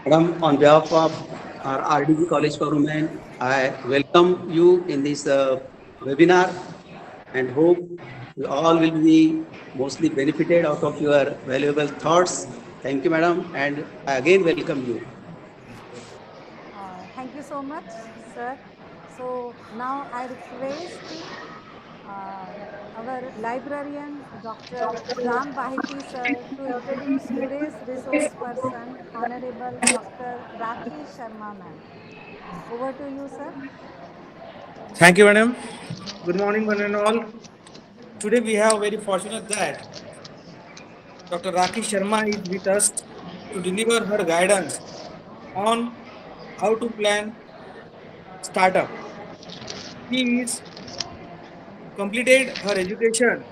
Madam, on behalf of our RDG College for Women, I welcome you in this webinar and hope we all will be mostly benefited out of your valuable thoughts. Thank you, madam, and I again welcome you. Thank you so much, sir. So now I request our librarian, Dr. Ram Bahiti, sir, to introduce today's resource person, Honorable Dr. Rakhi Sharma, ma'am. Over to you, sir. Thank you, madam. Good morning, one and all. Today we have very fortunate that Dr. Rakhi Sharma is with us to deliver her guidance on how to plan startup. She is completed her education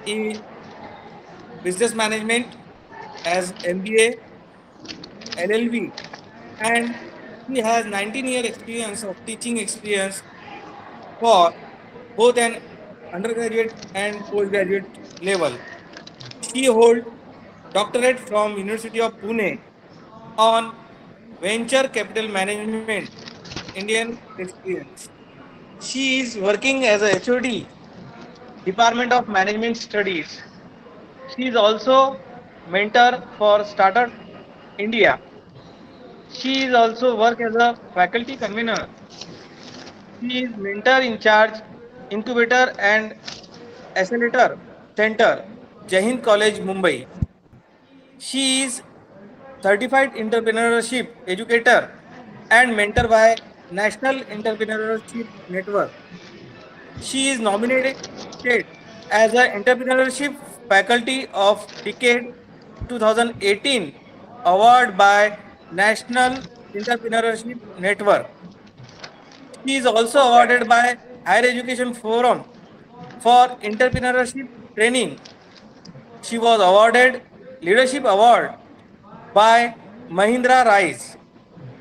in business management as MBA, LLB, and she has 19-year experience of teaching experience for both an undergraduate and postgraduate level. She holds doctorate from University of Pune on venture capital management, Indian experience. She is working as a HOD, Department of Management Studies. She is also mentor for Startup India. She is also work as a faculty convener. She is mentor in charge, incubator and accelerator center, Hind College, Mumbai. She is certified entrepreneurship educator and mentor by National Entrepreneurship Network. She is nominated as an entrepreneurship faculty of decade 2018 award by National Entrepreneurship Network. She is also awarded by Higher Education Forum for entrepreneurship training. She was awarded leadership award by Mahindra Rise.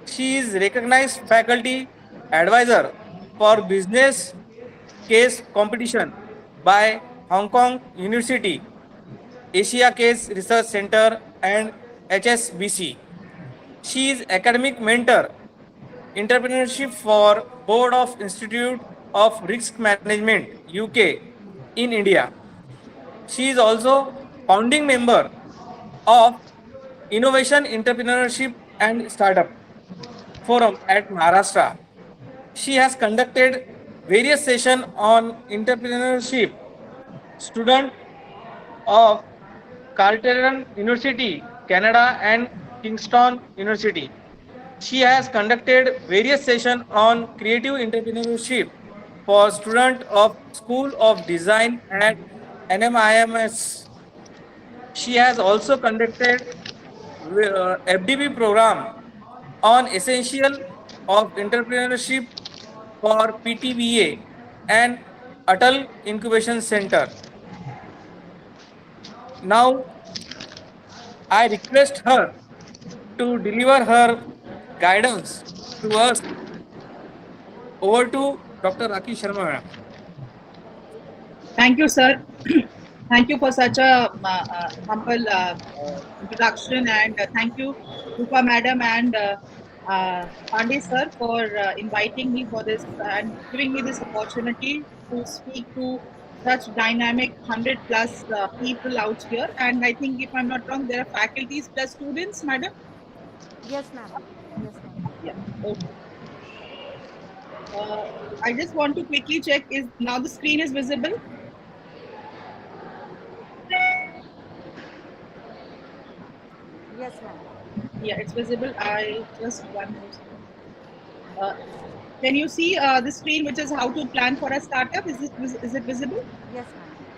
She is recognized faculty advisor for business case competition by Hong Kong University, Asia Case Research Center and HSBC. She is academic mentor, entrepreneurship for Board of Institute of Risk Management, UK, in India. She is also founding member of Innovation Entrepreneurship and Startup Forum at Maharashtra. She has conducted various sessions on entrepreneurship, student of Carleton University, Canada and Kingston University. She has conducted various sessions on creative entrepreneurship for students of School of Design at NMIMS. She has also conducted FDB program on essential of entrepreneurship for PTVA and Atal Incubation Center. Now, I request her to deliver her guidance to us. Over to Dr. Rakhi Sharma, ma'am. Thank you, sir. Thank you for such a humble introduction, and thank you, Rupa Madam and Pandey sir, for inviting me for this and giving me this opportunity to speak to such dynamic 100 plus people out here. And I think, if I'm not wrong, there are faculties plus students, Madam. Yes, ma'am. Yes, ma'am. Yeah. Okay. I just want to quickly check, is now the screen is visible? Yes, ma'am. Yeah, it's visible. I just one more. Can you see the screen, which is how to plan for a startup? Is it visible? Yes,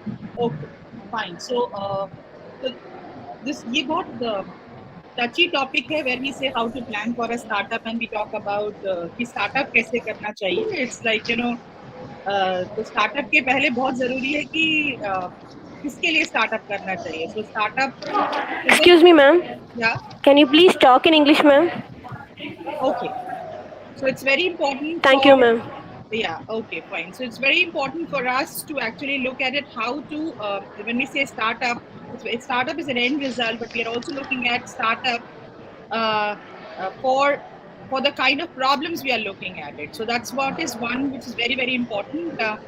ma'am. Okay, fine. So, this ये बहुत touchy topic है, where we say how to plan for a startup and we talk about कि startup कैसे करना चाहिए. It's like, you know, तो startup के पहले बहुत ज़रूरी है कि किसके लिए startup करना चाहिए. So startup. Excuse me, ma'am. Yeah. Can you please talk in English, ma'am? Okay. So it's very important. Thank you, ma'am. Yeah, okay, fine. So it's very important for us to actually look at it, how to, when we say startup, startup is an end result, but we are also looking at startup uh, for the kind of problems we are looking at it. So that's what is one which is very, very important. So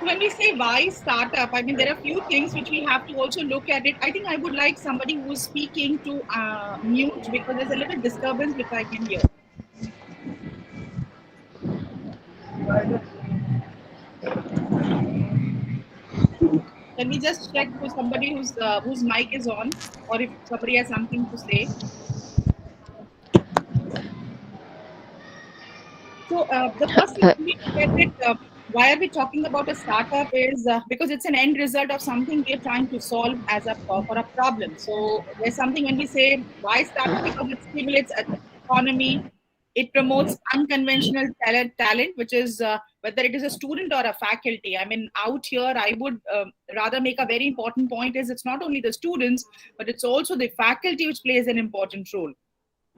when we say why startup, I mean, there are a few things which we have to also look at it. I think I would like somebody who is speaking to mute, because there's a little disturbance which I can hear. Let me just check for somebody whose mic is on, or if somebody has something to say. So the first thing when we look at it, why are we talking about a startup is because it's an end result of something we are trying to solve as a for a problem. So there's something when we say why startup, because it stimulates economy, it promotes unconventional talent, which is whether it is a student or a faculty. I mean, out here, I would rather make a very important point is it's not only the students, but it's also the faculty which plays an important role.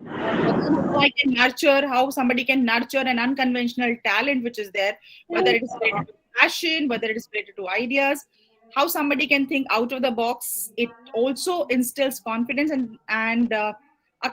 How somebody can nurture an unconventional talent which is there, whether it is related to passion, whether it is related to ideas, how somebody can think out of the box. It also instills confidence and a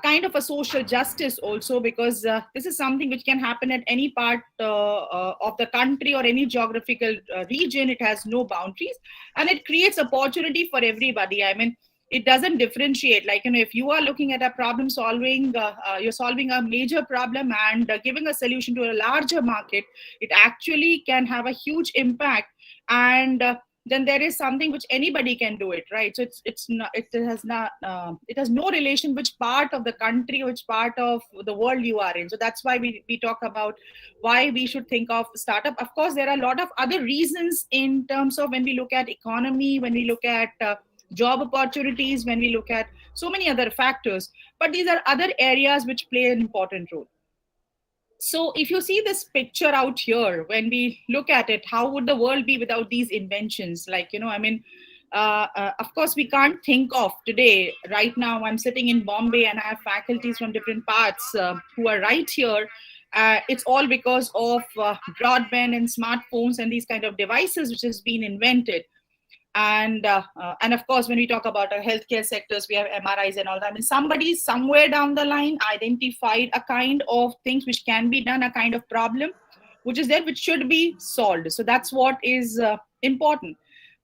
kind of a social justice also, because this is something which can happen at any part of the country or any geographical region. It has no boundaries, and it creates opportunity for everybody. I mean, it doesn't differentiate, like, if you are looking at a problem solving, you're solving a major problem and giving a solution to a larger market, it actually can have a huge impact. And then there is something which anybody can do it, right? So it's not, it has no relation which part of the country, which part of the world you are in. So that's why we talk about why we should think of startup. Of course, there are a lot of other reasons in terms of when we look at economy, when we look at job opportunities, when we look at so many other factors, but these are other areas which play an important role. So if you see this picture out here, when we look at it, how would the world be without these inventions? Like, I mean, of course, we can't think of today. Right now, I'm sitting in Bombay and I have faculties from different parts who are right here. It's all because of broadband and smartphones and these kind of devices which has been invented. And of course, when we talk about our healthcare sectors, we have MRIs and all that. I mean, somebody somewhere down the line identified a kind of things which can be done, a kind of problem which is there, which should be solved. So that's what is important.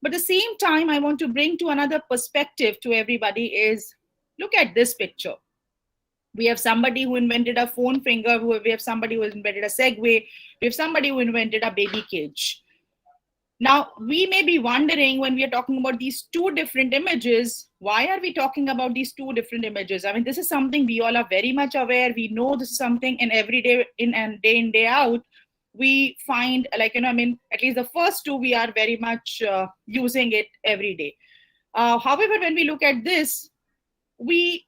But at the same time, I want to bring to another perspective to everybody is, look at this picture. We have somebody who invented a phone finger, we have somebody who invented a Segway, we have somebody who invented a baby cage. Now, we may be wondering, when we are talking about these two different images, why are we talking about these two different images? I mean, this is something we all are very much aware. We know this is something, and every day in and day out, we find, like, I mean, at least the first two, we are very much using it every day. However, when we look at this, we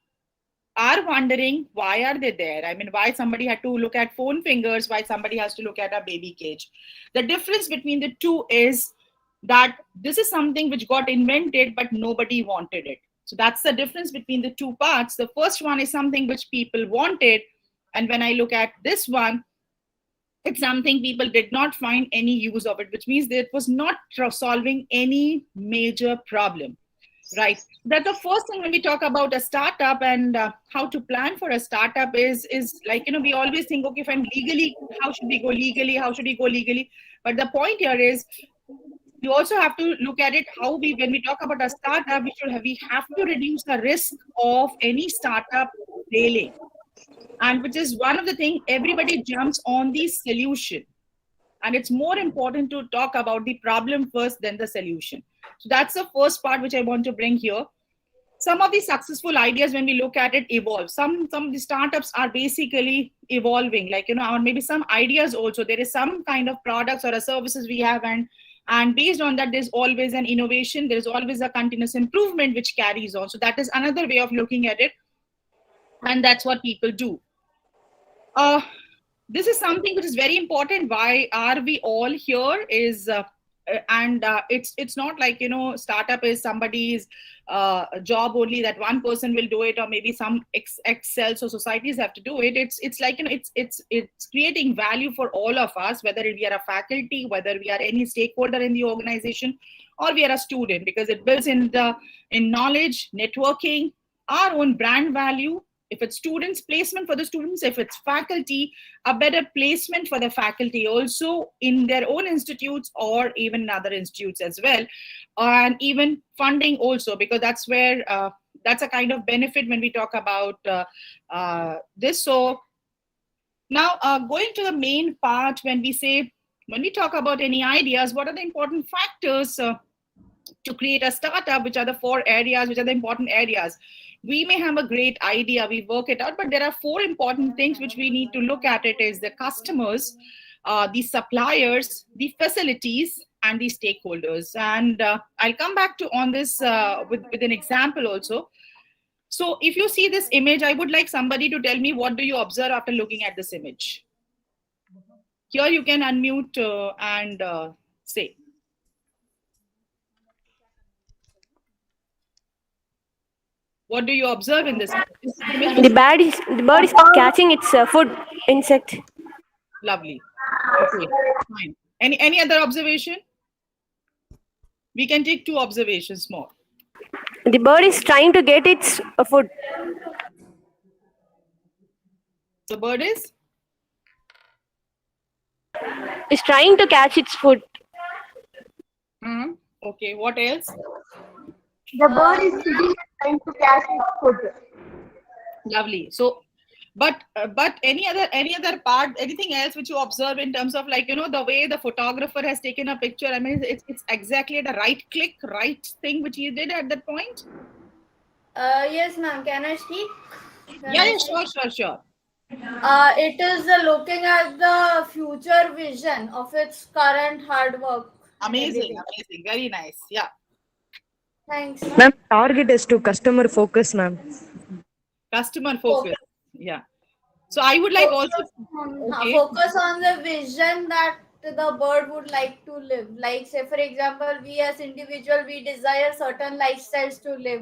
are wondering, why are they there? I mean, why somebody had to look at phone fingers, why somebody has to look at a baby cage. The difference between the two is that this is something which got invented, but nobody wanted it. So that's the difference between the two parts. The first one is something which people wanted. And when I look at this one, it's something people did not find any use of it, which means that it was not solving any major problem. Right. That's the first thing when we talk about a startup and how to plan for a startup is like, we always think, okay, fine, legally, how should we go legally? How should we go legally? But the point here is, you also have to look at it how when we talk about a startup, we have to reduce the risk of any startup failing. And which is one of the things, everybody jumps on the solution. And it's more important to talk about the problem first than the solution. So that's the first part which I want to bring here. Some of the successful ideas, when we look at it, evolve. Some of the startups are basically evolving, like, or maybe some ideas also. There is some kind of products or services we have, and based on that, there's always an innovation. There's always a continuous improvement which carries on. So that is another way of looking at it. And that's what people do. This is something which is very important. Why are we all here is, it's not like, startup is somebody's job only, that one person will do it, or maybe some excels or societies have to do it. It's like, it's creating value for all of us, whether we are a faculty, whether we are any stakeholder in the organization, or we are a student, because it builds in knowledge, networking, our own brand value, if it's students, placement for the students, if it's faculty, a better placement for the faculty also in their own institutes or even other institutes as well, and even funding also, because that's where that's a kind of benefit when we talk about this. So now going to the main part, when we talk about any ideas, what are the important factors to create a startup? Which are the 4 areas, which are the important areas? We may have a great idea, we work it out, but there are 4 important things which we need to look at. It is the customers, the suppliers, the facilities, and the stakeholders. And I'll come back to on this with an example also. So if you see this image, I would like somebody to tell me, what do you observe after looking at this image? Here you can unmute and say. What do you observe in this image? The bird is catching its food insect. Lovely. Okay, fine. Any other observation? We can take 2 observations more. The bird is trying to get its food. The bird is? Is trying to catch its food. Okay, what else? The bird is sitting and trying to catch its food. Lovely. So, but any other part, anything else which you observe in terms of, like, the way the photographer has taken a picture? I mean, it's exactly the right click, right thing which he did at that point. Yes, ma'am. Can I speak? Yeah, sure. It is looking at the future vision of its current hard work. Amazing. Very nice. Yeah. Thanks. Ma'am, target is to customer focus, ma'am. Customer focus. Yeah. So I would like also Focus on the vision that the bird would like to live. Like, say, for example, we as individual, we desire certain lifestyles to live.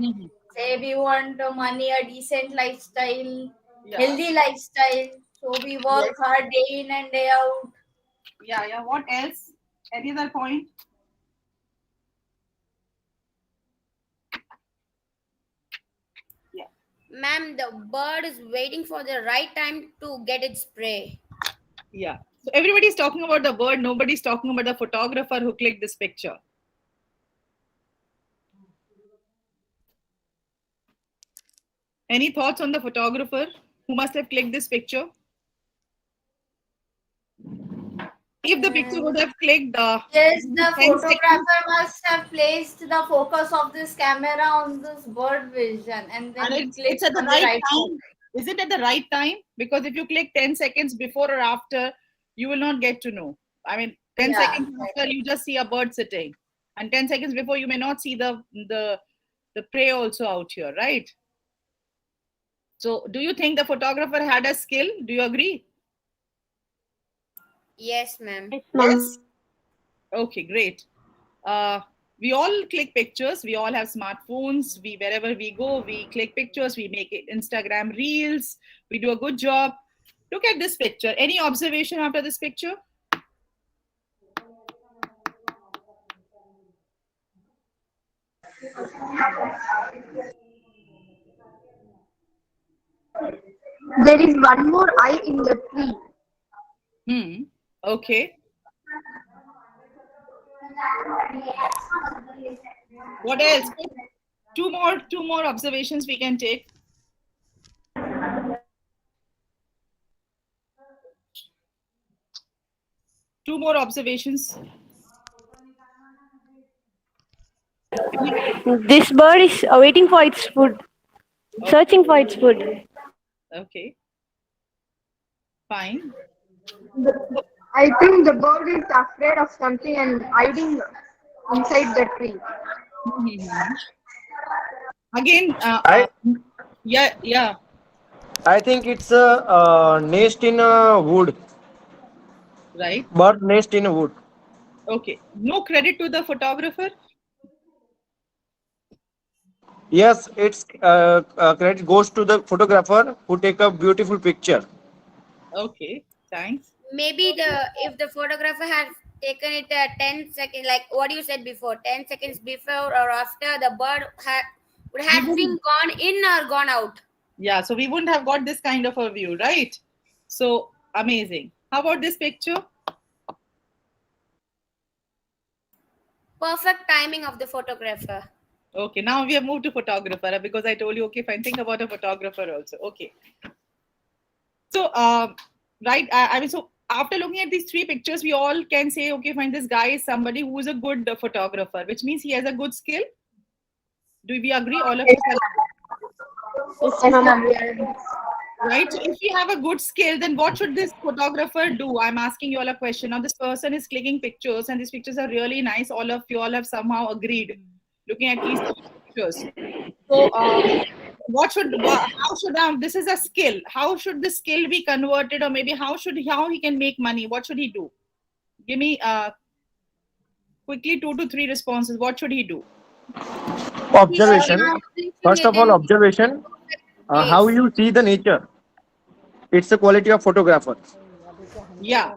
Say we want money, a decent lifestyle, healthy lifestyle. So we work hard day in and day out. Yeah. What else? Any other point? Ma'am, the bird is waiting for the right time to get its prey. Yeah. So everybody's talking about the bird. Nobody's talking about the photographer who clicked this picture. Any thoughts on the photographer who must have clicked this picture? If the picture would have clicked yes, the photographer must have placed the focus of this camera on this bird vision, and then it's at the right time. Is it at the right time? Because if you click 10 seconds before or after, you will not get to know. I mean, 10 seconds after, you just see a bird sitting, and 10 seconds before, you may not see the prey also out here, right? So do you think the photographer had a skill? Do you agree? Yes, ma'am. Yes. Okay, great. We all click pictures. We all have smartphones. Wherever we go, we click pictures. We make it Instagram reels. We do a good job. Look at this picture. Any observation after this picture? There is one more eye in the tree. Okay. What else? Two more observations we can take. Two more observations. This bird is waiting for its food, searching for its food. Okay. Fine. I think the bird is afraid of something and hiding inside the tree. Again, yeah. I think it's a nest in a wood. Right. Bird nest in a wood. Okay. No credit to the photographer? Yes, it's credit goes to the photographer who take a beautiful picture. Okay, thanks. Maybe if the photographer had taken it 10 seconds, like what you said before, 10 seconds before or after, the bird would have been gone in or gone out. Yeah, so we wouldn't have got this kind of a view, right? So amazing. How about this picture? Perfect timing of the photographer. Okay, now we have moved to photographer because I told you, okay, fine, think about a photographer also. Okay. So, right, I mean, so after looking at these three pictures, we all can say, okay, fine, this guy is somebody who is a good photographer, which means he has a good skill. Do we agree? All of us Yes, ma'am. We are. right? So if we have a good skill, then what should this photographer do? I'm asking you all a question. Now, this person is clicking pictures, and these pictures are really nice. All of you all have somehow agreed, looking at these pictures. So, how should this is a skill? How should the skill be converted, or maybe how he can make money? What should he do? Give me quickly 2 to 3 responses. What should he do? Observation. He First of all, observation. How you see the nature. It's the quality of photographer. Yeah.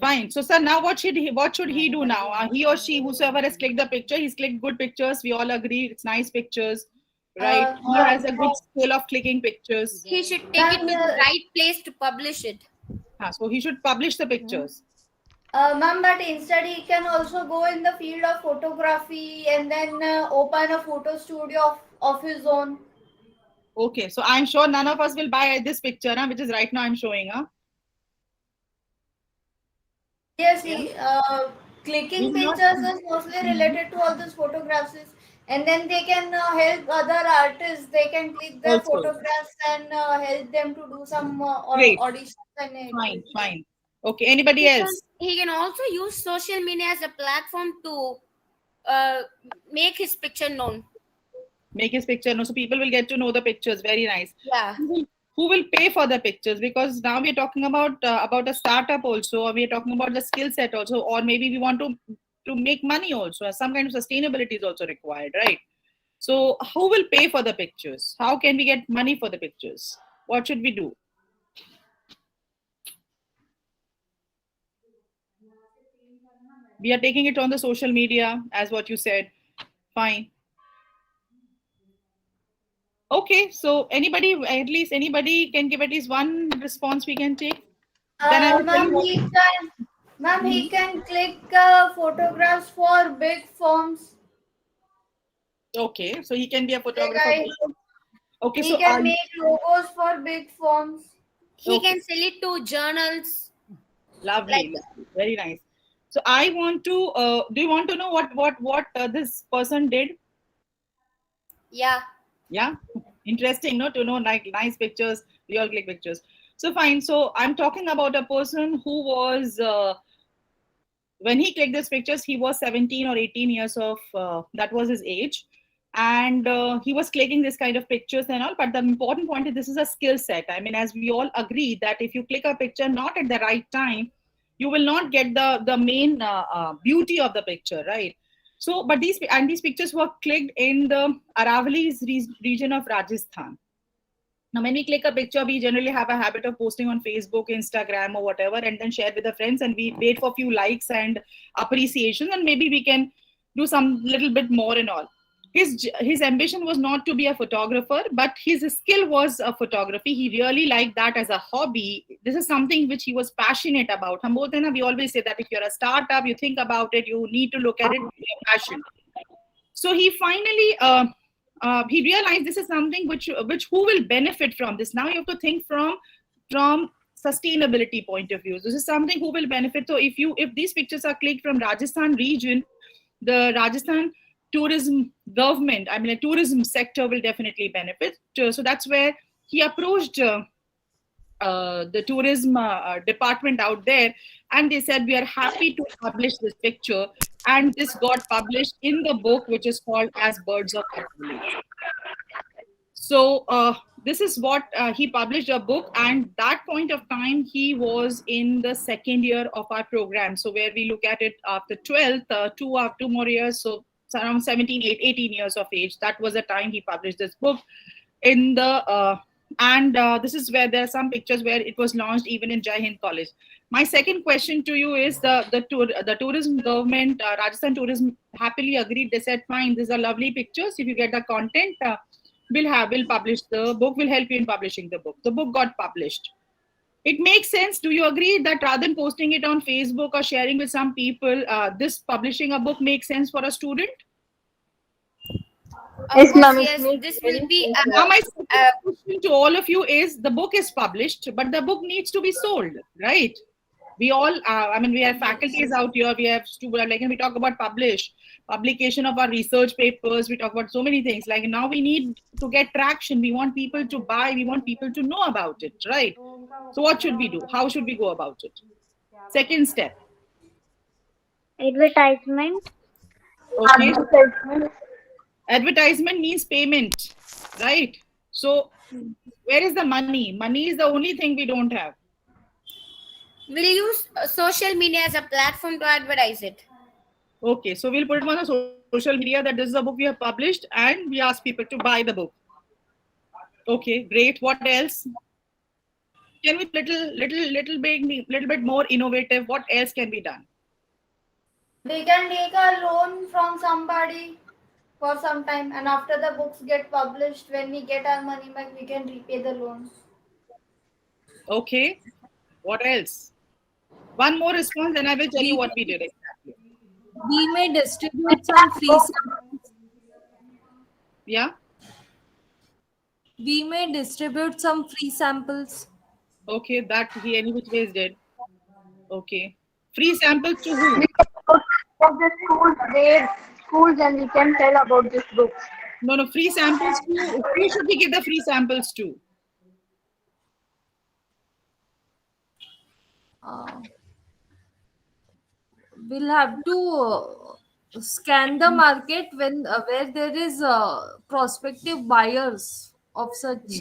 Fine. So, sir, now what should he do now? He or she, whosoever has clicked the picture, he's clicked good pictures. We all agree it's nice pictures, right? He has a good skill of clicking pictures. He should take it to the right place to publish it. So he should publish the pictures. Ma'am, but instead he can also go in the field of photography and then open a photo studio of his own. Okay, so I'm sure none of us will buy this picture, which is right now I'm showing. Yes, clicking pictures is mostly related to all these photographs, and then they can help other artists. They can click their Also. photographs and help them to do some Great. auditions. And Fine. Okay, anybody else? He can also use social media as a platform to make his picture known. Make his picture known, so people will get to know the pictures. Very nice. Yeah. Who will pay for the pictures? Because now we're talking about a startup also, or we're talking about the skill set also, or maybe we want to make money also. Some kind of sustainability is also required, right? So who will pay for the pictures? How can we get money for the pictures? What should we do? We are taking it on the social media, as what you said. Fine. Okay, so anybody, at least anybody can give at least one response we can take. Ma'am, he can click photographs for big firms. Okay, so he can be a photographer. Okay, he can make logos for big firms. He can sell it to journals. Lovely, very nice. So I want to. Do you want to know what this person did? Yeah. Yeah, interesting, no? To know like nice pictures. We all click pictures. So fine. So I'm talking about a person who was. When he clicked these pictures, he was 17 or 18 years of. That was his age. And he was clicking this kind of pictures and all, but the important point is this is a skill set. I mean, as we all agree that if you click a picture not at the right time, you will not get the main beauty of the picture, right? So, but these pictures were clicked in the Aravalli's region of Rajasthan. Now, when we click a picture, we generally have a habit of posting on Facebook, Instagram, or whatever, and then share with the friends, and we wait for a few likes and appreciation, and maybe we can do some little bit more and all. His ambition was not to be a photographer, but his skill was photography. He really liked that as a hobby. This is something which he was passionate about. We always say that if you're a startup, you think about it, you need to look at it with your passion. So he finally he realized this is something which who will benefit from this. Now you have to think from sustainability point of view. This is something who will benefit. So if these pictures are clicked from Rajasthan region, the Rajasthan tourism government, I mean, the tourism sector will definitely benefit. So that's where he approached the tourism department out there, and they said, we are happy to publish this picture. And this got published in the book, which is called As Birds of April. So this is what he published a book, and that point of time he was in the second year of our program. So where we look at it after 12th, two more years, so around 17, 18 years of age. That was the time he published this book. In the this is where there are some pictures where it was launched even in Hind College. My second question to you is the tourism government, Rajasthan Tourism happily agreed. They said, fine, these are lovely pictures. If you get the content, we'll publish the book. We'll help you in publishing the book. The book got published. It makes sense. Do you agree that rather than posting it on Facebook or sharing with some people, this publishing a book makes sense for a student? Of course, yes. This will be Now, my second question to all of you is: the book is published, but the book needs to be sold, right? We all, we have faculties out here. We have students. Like, we talk about publication of our research papers. We talk about so many things. Like, now we need to get traction. We want people to buy. We want people to know about it, right? So, what should we do? How should we go about it? Second step. Advertisement. Okay. Advertisement means payment, right? So, where is the money? Money is the only thing we don't have. We'll use social media as a platform to advertise it. Okay, so we'll put it on the social media that this is a book we have published, and we ask people to buy the book. Okay, great. What else? Can we little bit more innovative? What else can be done? We can take a loan from somebody for some time, and after the books get published, when we get our money back, we can repay the loans. Okay. What else? One more response, and I will tell you what we did exactly. We may distribute some free samples. Yeah. We may distribute some free samples. Okay, that he any which ways did. Okay. Free samples to who? For the schools, and we can tell about this book. No, free samples to who should we give the free samples to? We'll have to scan the market when where there is prospective buyers of such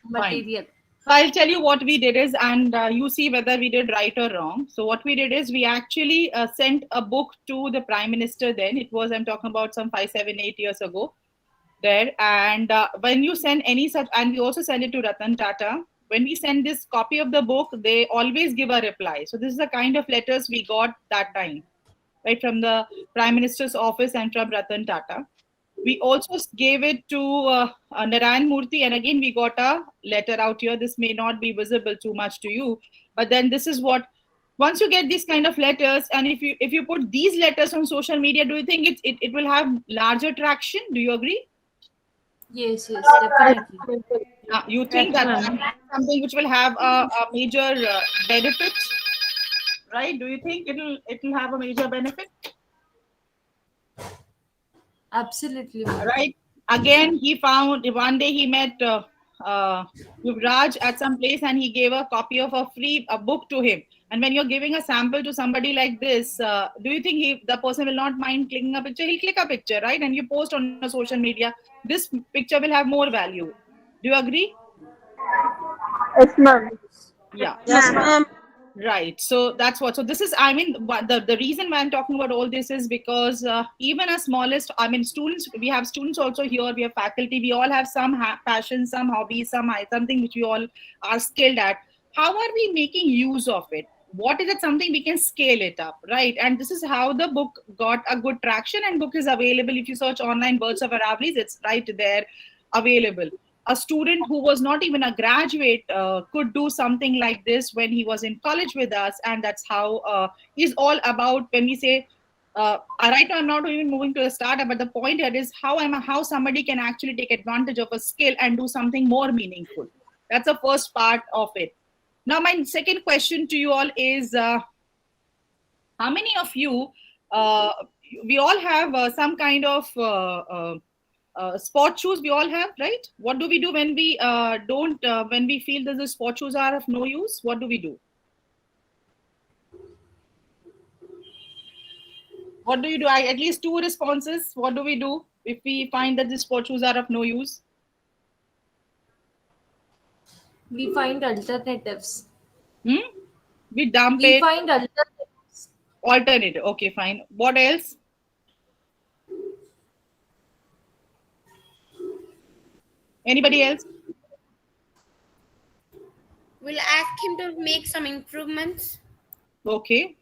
material. So I'll tell you what we did is, and you see whether we did right or wrong. So what we did is we actually sent a book to the Prime Minister then. It was, I'm talking about some 5, 7, 8 years ago there. And when you send any such, and we also send it to Ratan Tata, when we send this copy of the book, they always give a reply. So this is the kind of letters we got that time, right, from the Prime Minister's office and from Ratan Tata. We also gave it to Narayan Murthy, and again we got a letter out here. This may not be visible too much to you, but then this is what. Once you get these kind of letters, and if you put these letters on social media, do you think it will have larger traction? Do you agree? Yes, definitely. You think that's something which will have a major benefit, right? Do you think it'll have a major benefit? Absolutely. Right. Again, he found one day he met Yuvraj at some place, and he gave a copy of a book to him. And when you're giving a sample to somebody like this, do you think the person will not mind clicking a picture? He'll click a picture, right? And you post on a social media. This picture will have more value. Do you agree? Yes, ma'am. Yeah. Yes, ma'am. Right. So that's what. So this is, the reason why I'm talking about all this is because even as smallest, students, we have students also here, we have faculty, we all have some passion, some hobbies, something which we all are skilled at. How are we making use of it? What is it something we can scale it up, right? And this is how the book got a good traction, and book is available. If you search online Birds of Aravallis, it's right there available. A student who was not even a graduate could do something like this when he was in college with us, and that's how is all about. When we say right now, I'm not even moving to the startup, but the point here is how somebody can actually take advantage of a skill and do something more meaningful. That's the first part of it. Now, my second question to you all is, how many of you, we all have some kind of sport shoes, we all have, right? What do we do when we when we feel that the sport shoes are of no use? What do we do? What do you do? At least 2 responses. What do we do if we find that the sport shoes are of no use? We find alternatives. We dump we it. Find alternatives. Alternative. Okay, fine. What else? Anybody else? We'll ask him to make some improvements. Okay.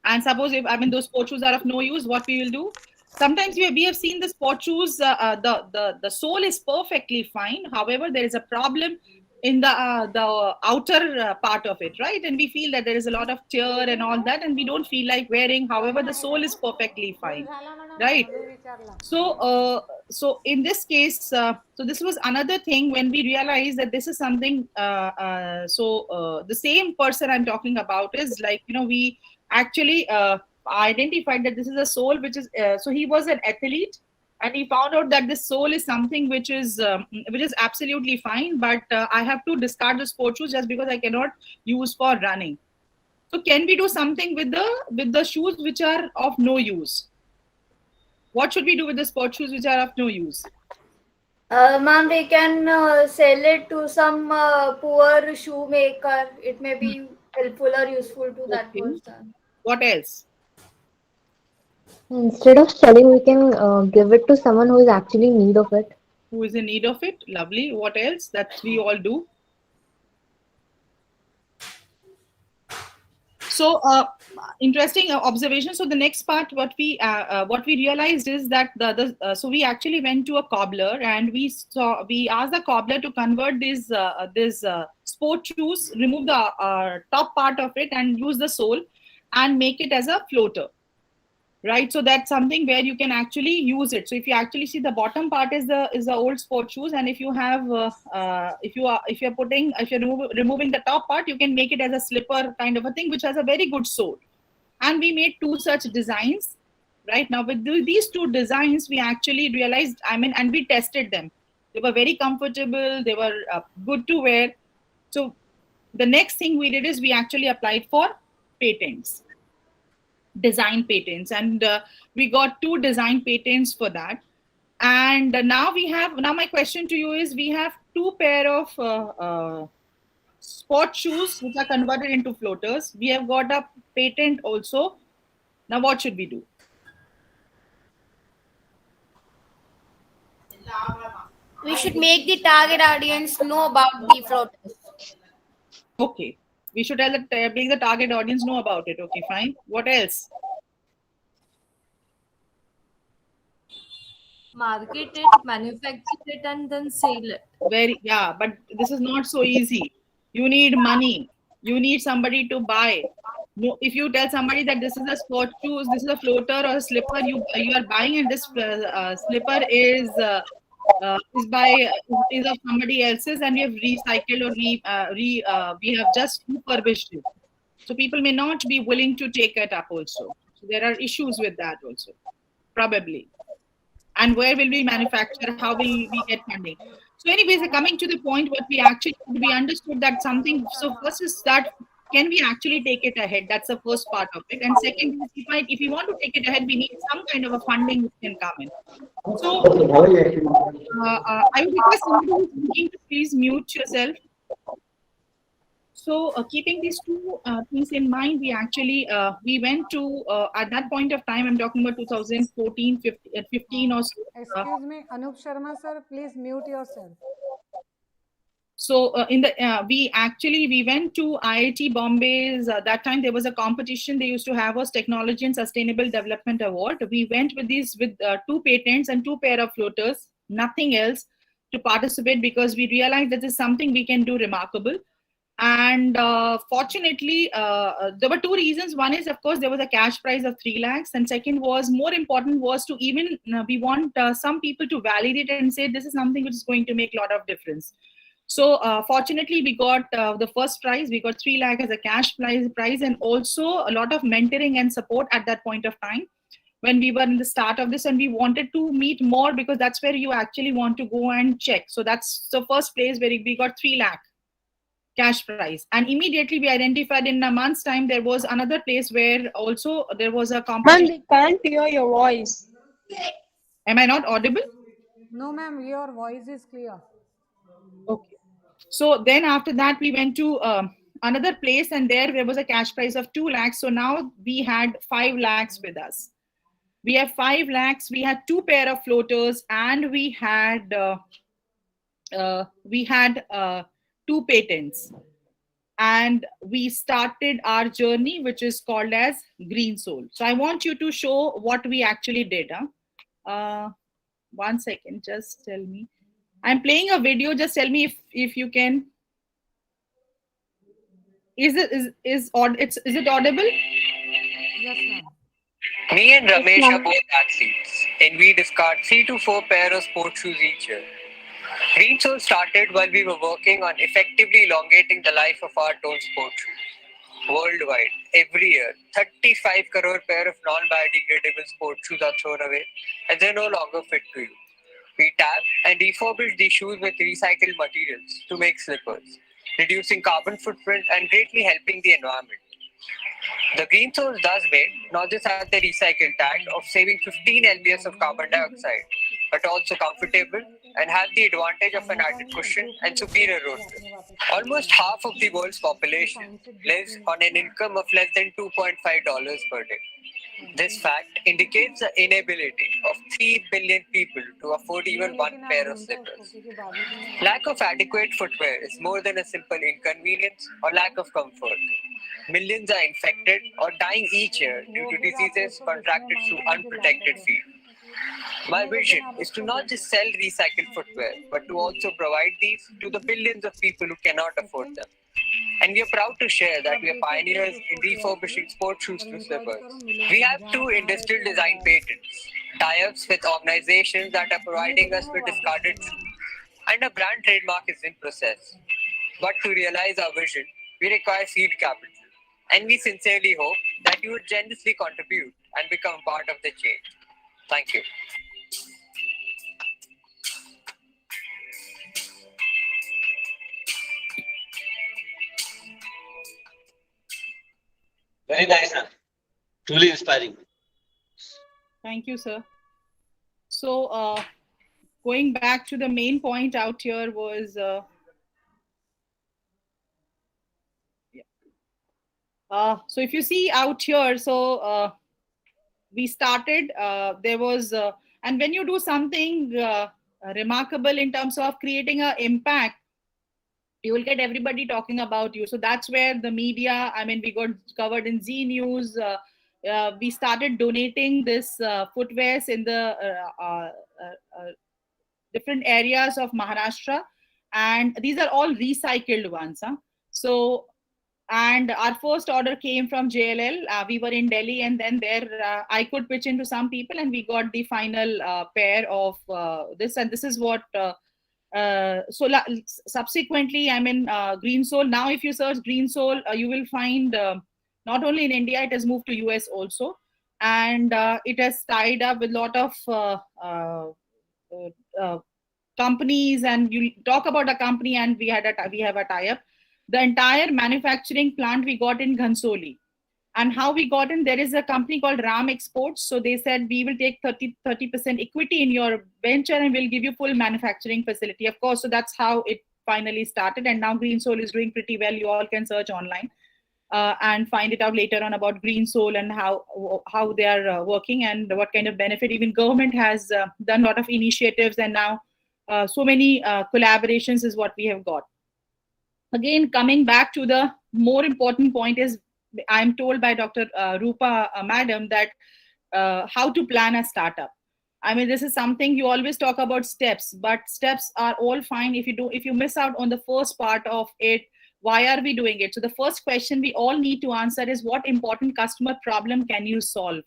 And suppose if those sport shoes are of no use, what we will do? Sometimes we have seen the sport shoes. The sole is perfectly fine. However, there is a problem in the outer part of it, right? And we feel that there is a lot of tear and all that, and we don't feel like wearing. However, the sole is perfectly fine, right? So in this case, so this was another thing when we realized that this is something. The same person I'm talking about is like, we actually identified that this is a soul which is so he was an athlete, and he found out that this soul is something which is absolutely fine, but I have to discard the sport shoes just because I cannot use for running. So can we do something with the shoes which are of no use? What should we do with the sport shoes which are of no use? Ma'am, we can sell it to some poor shoemaker. It may be helpful or useful to that Okay. person. What else? Instead of selling, we can give it to someone who is actually in need of it. Who is in need of it? Lovely. What else that we all do? So interesting observation. So the next part, what we realized is that so we actually went to a cobbler, and we asked the cobbler to convert these sport shoes, remove the top part of it, and use the sole, and make it as a floater. Right, so that's something where you can actually use it. So if you actually see, the bottom part is the old sport shoes, and if you have if you're removing the top part, you can make it as a slipper kind of a thing, which has a very good sole. And we made two such designs. Right now, with these two designs, we actually realized, and we tested them. They were very comfortable. They were good to wear. So the next thing we did is we actually applied for patents, design patents, and we got two design patents for that. And now my question to you is, we have two pair of sport shoes which are converted into floaters. We have got a patent also. Now what should we do? We should make the target audience know about the floaters. Okay, we should make the target audience know about it. Okay, fine. What else? Market it, manufacture it, and then sell it. But this is not so easy. You need money. You need somebody to buy. No, if you tell somebody that this is a sport shoes, this is a floater or a slipper, you are buying, and this slipper is of somebody else's, and we have recycled, or we have just refurbished it. So people may not be willing to take it up also. So there are issues with that also, probably. And where will we manufacture? How will we get funding? So anyways, coming to the point, what we understood that something. So first is that, can we actually take it ahead? That's the first part of it. And second is, if we want to take it ahead, we need some kind of a funding which can come in. So I would request somebody who's speaking to please mute yourself. So keeping these two things in mind, we actually we went to at that point of time, I'm talking about 2014, 15 or so. Excuse me, Anup Sharma sir, please mute yourself. So we went to IIT Bombay's. That time there was a competition. They used to have us Technology and Sustainable Development Award. We went with two patents and two pair of floaters, nothing else, to participate, because we realized that this is something we can do remarkable. And fortunately, there were two reasons. One is, of course, there was a cash prize of 3 lakhs. And second was, more important was to even, we want some people to validate and say, this is something which is going to make a lot of difference. So fortunately, we got the first prize. We got 3 lakh as a cash prize, and also a lot of mentoring and support at that point of time when we were in the start of this, and we wanted to meet more, because that's where you actually want to go and check. So that's the first place where we got 3 lakh cash prize. And immediately we identified, in a month's time, there was another place where also there was a competition. Ma'am, we can't hear your voice. Am I not audible? No, ma'am, your voice is clear. Okay. So then after that, we went to another place, and there was a cash prize of 2 lakhs. So now we had 5 lakhs with us. We have 5 lakhs. We had 2 pair of floaters, and we had 2 patents. and we started our journey, which is called as Green Soul. So I want you to show what we actually did. 1 second, just tell me. I'm playing a video. Just tell me if you can. Is it audible? Yes, ma'am. Me and Ramesh are both athletes, and we discard 3 to 4 pair of sports shoes each year. Green Soul started while we were working on effectively elongating the life of our torn sports shoes. Worldwide, every year, 35 crore pair of non-biodegradable sports shoes are thrown away as they're no longer fit to use. We tap and refurbish these shoes with recycled materials to make slippers, reducing carbon footprint and greatly helping the environment. The Green Source thus made not just have the recycled tag of saving 15 lbs of carbon dioxide, but also comfortable and have the advantage of an added cushion and superior road grip. Almost half of the world's population lives on an income of less than $2.5 per day. This fact indicates the inability of 3 billion people to afford even one pair of slippers. Lack of adequate footwear is more than a simple inconvenience or lack of comfort. Millions are infected or dying each year due to diseases contracted through unprotected feet. My vision is to not just sell recycled footwear, but to also provide these to the billions of people who cannot afford them. And we are proud to share that we are pioneers in refurbishing sports shoes to slippers. We have 2 industrial design patents, tie-ups with organizations that are providing us with discarded shoes, and a brand trademark is in process. But to realize our vision, we require seed capital. And we sincerely hope that you would generously contribute and become part of the change. Thank you. Very nice, sir. Truly inspiring. Thank you, sir. So, going back to the main point out here was, so if you see out here, so we started, there was, and when you do something remarkable in terms of creating an impact, you will get everybody talking about you. So that's where the media, I mean, we got covered in Z News. We started donating this footwears in the different areas of Maharashtra, and these are all recycled ones. So, and our first order came from JLL. We were in Delhi, and then there I could pitch into some people, and we got the final pair of this. And this is what. Subsequently, I'm in Green Soul. Now, if you search Green Soul, you will find not only in India, it has moved to US also, and it has tied up with a lot of companies. And you talk about a company, and we have a tie-up. The entire manufacturing plant we got in Ghansoli. And how we got in, there is a company called Ram Exports. So they said, we will take 30% equity in your venture and we'll give you full manufacturing facility. Of course, so that's how it finally started. And now Green Soul is doing pretty well. You all can search online and find it out later on about Green Soul and how they are working and what kind of benefit. Even government has done a lot of initiatives, and now so many collaborations is what we have got. Again, coming back to the more important point is, I'm told by Dr. Rupa Madam that how to plan a startup. I mean, this is something you always talk about steps, but steps are all fine. If you miss out on the first part of it, why are we doing it? So the first question we all need to answer is, what important customer problem can you solve?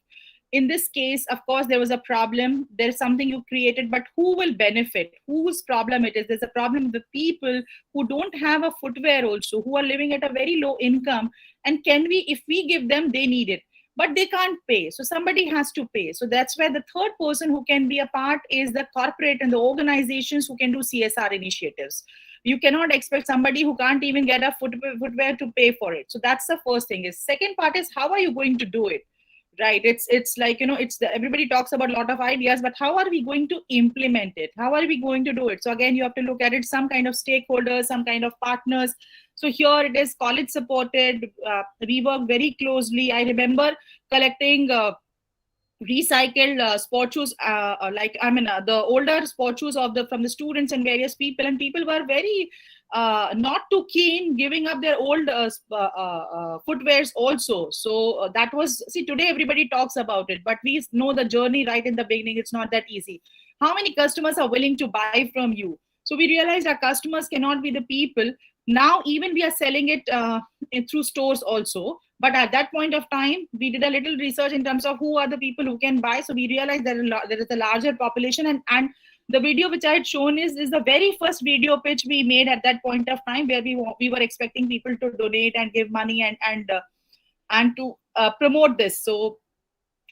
In this case, of course, there was a problem. There's something you created, but who will benefit? Whose problem it is? There's a problem with people who don't have a footwear also, who are living at a very low income. And if we give them, they need it, but they can't pay. So somebody has to pay. So that's where the third person who can be a part is the corporate and the organizations who can do CSR initiatives. You cannot expect somebody who can't even get a footwear to pay for it. So that's the first thing. Second part is, how are you going to do it? Right, it's like, everybody talks about a lot of ideas, but how are we going to implement it? How are we going to do it? So again, you have to look at it, some kind of stakeholders, some kind of partners. So here it is college supported. We work very closely. I remember collecting recycled sport shoes, the older sport shoes from the students and various people, and people were very not too keen giving up their old footwears also. So that was, see, today everybody talks about it, but we know the journey right in the beginning, it's not that easy. How many customers are willing to buy from you? So we realized our customers cannot be the people. Now even we are selling it through stores also, but at that point of time we did a little research in terms of who are the people who can buy. So we realized there is a larger population, and the video which I had shown is the very first video pitch we made at that point of time, where we were expecting people to donate and give money and to promote this. So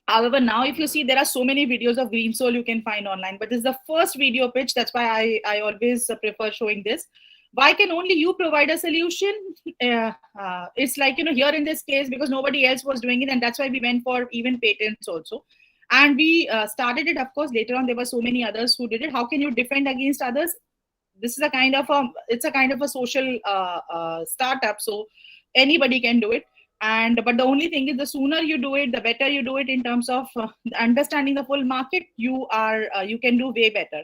however, now if you see, there are so many videos of green soul you can find online, but this is the first video pitch. That's why I always prefer showing this. Why can only you provide a solution? It's like, here in this case, because nobody else was doing it, and that's why we went for even patents also. And we started it, of course, later on there were so many others who did it. How can you defend against others? This is a kind of a social startup, so anybody can do it. But the only thing is, the sooner you do it, the better you do it in terms of understanding the full market. You can do way better.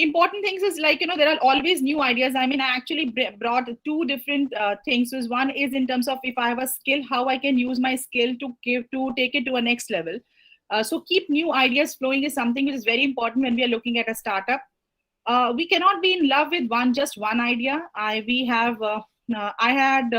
Important things is, like, there are always new ideas. I mean, I actually brought two different things. So one is in terms of, if I have a skill, how I can use my skill to take it to a next level. So keep new ideas flowing is something which is very important when we are looking at a startup. We cannot be in love with just one idea. I had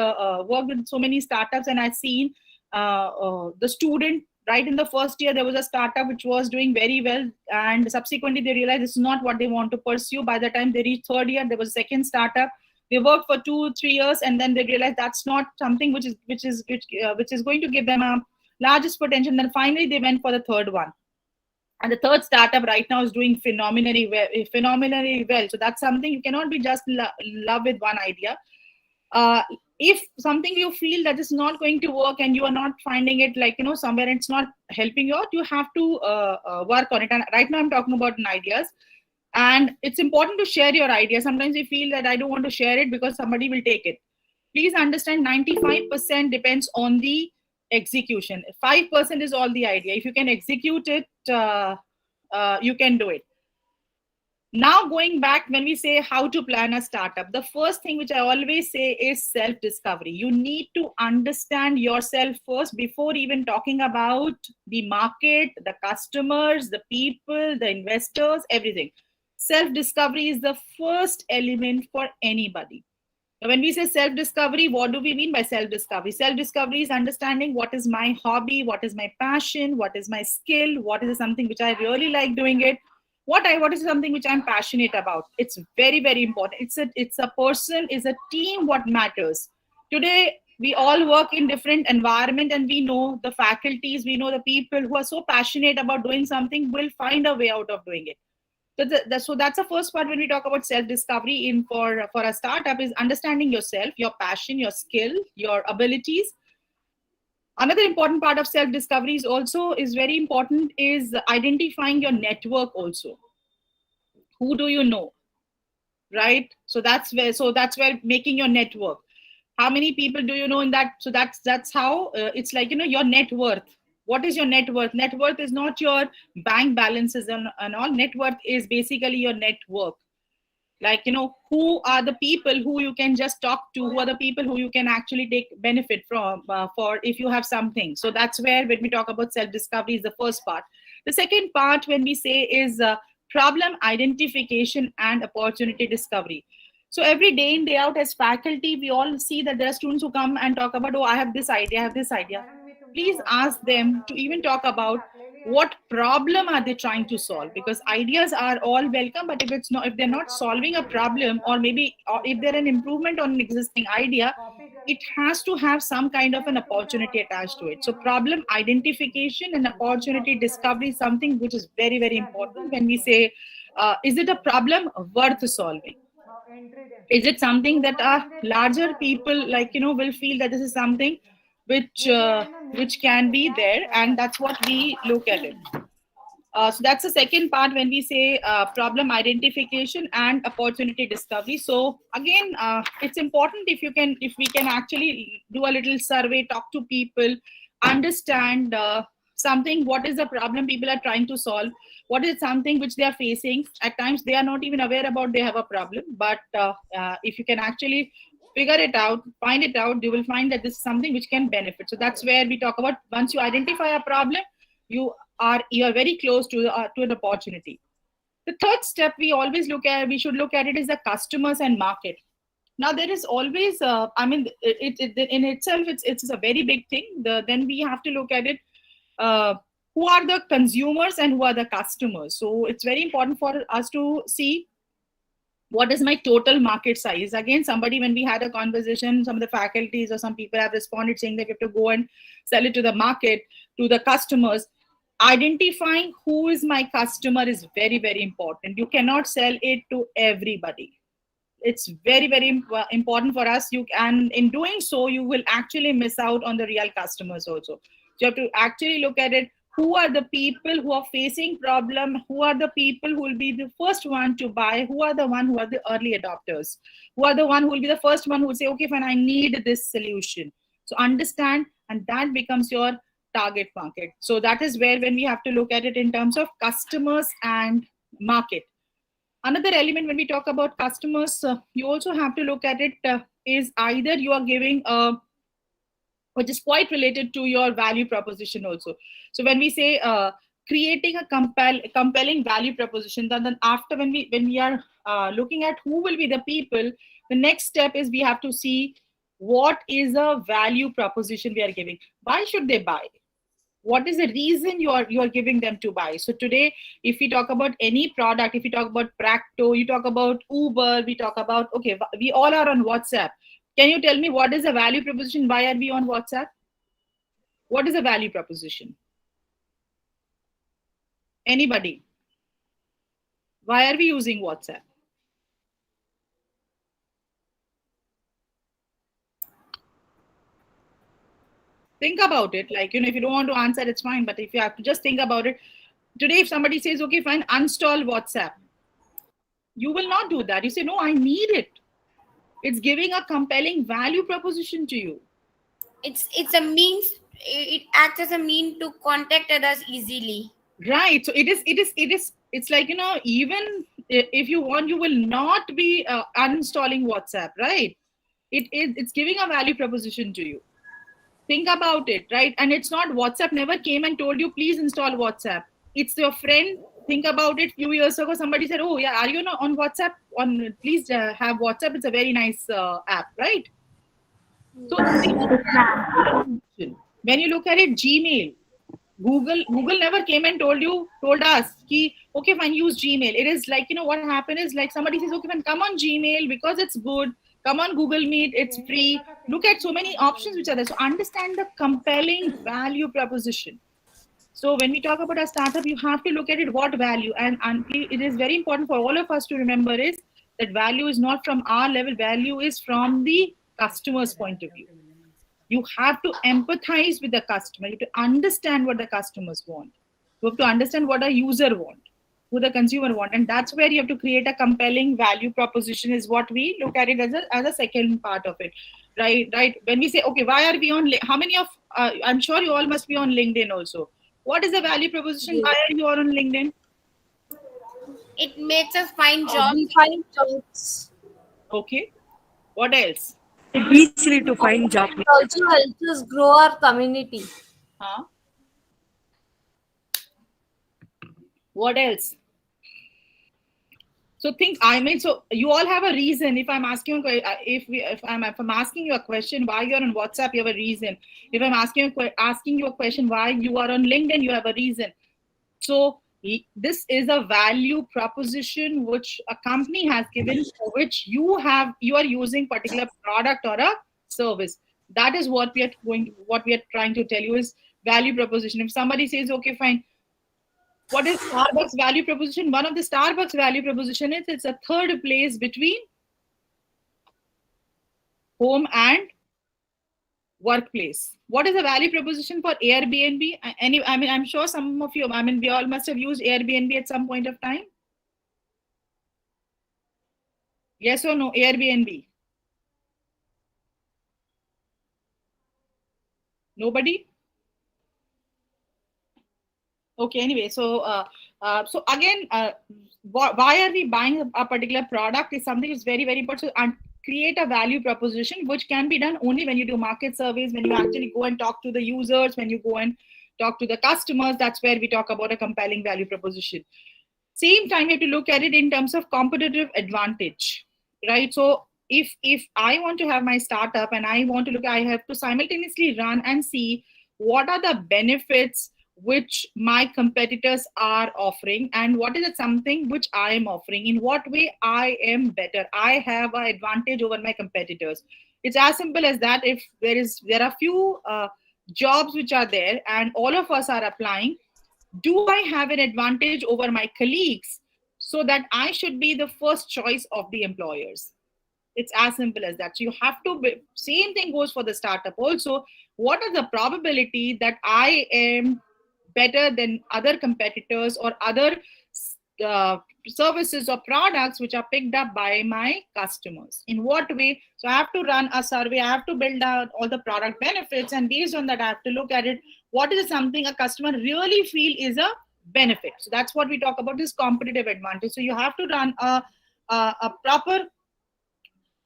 worked with so many startups, and I've seen the student right in the first year, there was a startup which was doing very well, and subsequently they realized this is not what they want to pursue. By the time they reached third year, there was a second startup. They worked for 2-3 years, and then they realized that's not something which is going to give them a largest potential. And then finally they went for the third one. And the third startup right now is doing phenomenally well. So that's something, you cannot be just love with one idea. If something you feel that is not going to work and you are not finding it, like, somewhere it's not helping you out, you have to work on it. And right now I'm talking about ideas, and it's important to share your ideas. Sometimes you feel that I don't want to share it because somebody will take it. Please understand, 95% depends on the execution. 5% is all the idea. If you can execute it, you can do it. Now, going back, when we say how to plan a startup, the first thing which I always say is self-discovery. You need to understand yourself first before even talking about the market, the customers, the people, the investors, everything. Self-discovery is the first element for anybody. When we say self-discovery, what do we mean by self-discovery? Self-discovery is understanding what is my hobby, what is my passion, what is my skill, what is something which I really like doing it, what is something which I'm passionate about. It's very, very important. It's a person, is a team what matters. Today, we all work in different environment, and we know the faculties, we know the people who are so passionate about doing something will find a way out of doing it. So that's the first part when we talk about self-discovery for a startup, is understanding yourself, your passion, your skill, your abilities. Another important part of self-discovery is very important, is identifying your network also. Who do you know, right? So that's where making your network. How many people do you know in that? So that's how it's like, your net worth. What is your net worth? Net worth is not your bank balances and all. Net worth is basically your network. Like, who are the people who you can just talk to? Who are the people who you can actually take benefit from for if you have something? So that's where, when we talk about self-discovery, is the first part. The second part, when we say, is problem identification and opportunity discovery. So every day in, day out, as faculty, we all see that there are students who come and talk about, oh, I have this idea. Please ask them to even talk about what problem are they trying to solve, because ideas are all welcome, but if they're not solving a problem, or if they're an improvement on an existing idea, it has to have some kind of an opportunity attached to it. So problem identification and opportunity discovery is something which is very, very important when we say, is it a problem worth solving? Is it something that larger people, like, will feel that this is something which can be there, and that's what we look at it. So that's the second part when we say problem identification and opportunity discovery. So again, it's important if we can actually do a little survey, talk to people, understand something, what is the problem people are trying to solve, what is something which they are facing. At times they are not even aware about they have a problem, but if you can actually figure it out, find it out, you will find that this is something which can benefit. So that's where we talk about, once you identify a problem, you are very close to an opportunity. The third step we should look at it is the customers and market. Now there is always in itself it's a very big thing. Then we have to look at it, uh, who are the consumers and who are the customers. So it's very important for us to see what is my total market size. Again, somebody, when we had a conversation, some of the faculties or some people have responded saying that you have to go and sell it to the market, to the customers. Identifying who is my customer is very, very important. You cannot sell it to everybody. It's very, very important for us. And in doing so, you will actually miss out on the real customers also. So you have to actually look at it, who are the people who are facing problem, who are the people who will be the first one to buy, who are the one who are the early adopters, who are the one who will be the first one who will say, okay, fine, I need this solution. So understand, and that becomes your target market. So that is where, when we have to look at it in terms of customers and market. Another element when we talk about customers, you also have to look at it, is either you are giving a, which is quite related to your value proposition also. So when we say creating a compelling value proposition, then after, when we are looking at who will be the people, the next step is we have to see what is a value proposition we are giving. Why should they buy? What is the reason you are giving them to buy? So today, if we talk about any product, if we talk about Practo, you talk about Uber, we talk about, okay, we all are on WhatsApp. Can you tell me what is the value proposition? Why are we on WhatsApp? What is the value proposition? Anybody? Why are we using WhatsApp? Think about it. Like, if you don't want to answer, it's fine. But if you have to just think about it, today, if somebody says, okay, fine, uninstall WhatsApp, you will not do that. You say, no, I need it. It's giving a compelling value proposition to you. It's a means. It acts as a mean to contact others easily. Right. So it's like, even if you want, you will not be uninstalling WhatsApp, right? It's giving a value proposition to you. Think about it, right? And it's not, WhatsApp never came and told you, please install WhatsApp. It's your friend. Think about it. Few years ago, somebody said, oh yeah, are you not on WhatsApp? Please have WhatsApp. It's a very nice app, right? So when you look at it, Gmail, Google never came and told us ki, okay, fine, use Gmail. It is like, what happened is, like, somebody says, okay, fine, come on Gmail because it's good. Come on Google Meet, it's free. Look at so many options which are there. So understand the compelling value proposition. So when we talk about a startup, you have to look at it, what value, and it is very important for all of us to remember is that value is not from our level, value is from the customer's point of view. You have to empathize with the customer. You have to understand what the customers want. You have to understand what a user want, who the consumer want. And that's where you have to create a compelling value proposition, is what we look at it as a second part of it. Right. When we say, okay, why are we on, how many of, I'm sure you all must be on LinkedIn also. What is the value proposition? Yes. Why are you all on LinkedIn? It makes us find jobs. We find jobs. Okay. What else? Easily to find job. It also helps us grow our community. Huh? What else? So so you all have a reason. If I'm asking you, if I'm asking you a question, why you're on WhatsApp, you have a reason. If I'm asking you a question, why you are on LinkedIn, you have a reason. So this is a value proposition which a company has given, for which you are using particular product or a service. That is what we are trying to tell you is value proposition. If somebody says, okay, fine, what is Starbucks value proposition? One of the Starbucks value proposition is it's a third place between home and workplace. What is the value proposition for Airbnb? I'm sure some of you, we all must have used Airbnb at some point of time. Yes or no, Airbnb? Nobody? Okay, anyway, so again, why are we buying a particular product is something is very, very important. So, and create a value proposition, which can be done only when you do market surveys, when you actually go and talk to the users, when you go and talk to the customers. That's where we talk about a compelling value proposition. Same time, you have to look at it in terms of competitive advantage, right? So if I want to have my startup and I want to look, I have to simultaneously run and see what are the benefits which my competitors are offering, and what is it something which I am offering, in what way I am better, I have an advantage over my competitors. It's as simple as that. If there are few jobs which are there and all of us are applying, do I have an advantage over my colleagues so that I should be the first choice of the employers? It's as simple as that. So you have to be, same thing goes for the startup also. What is the probability that I am better than other competitors or other uh, services or products which are picked up by my customers? In what way? So I have to run a survey, I have to build out all the product benefits, and based on that I have to look at it, what is something a customer really feel is a benefit. So that's what we talk about, this competitive advantage. So you have to run a proper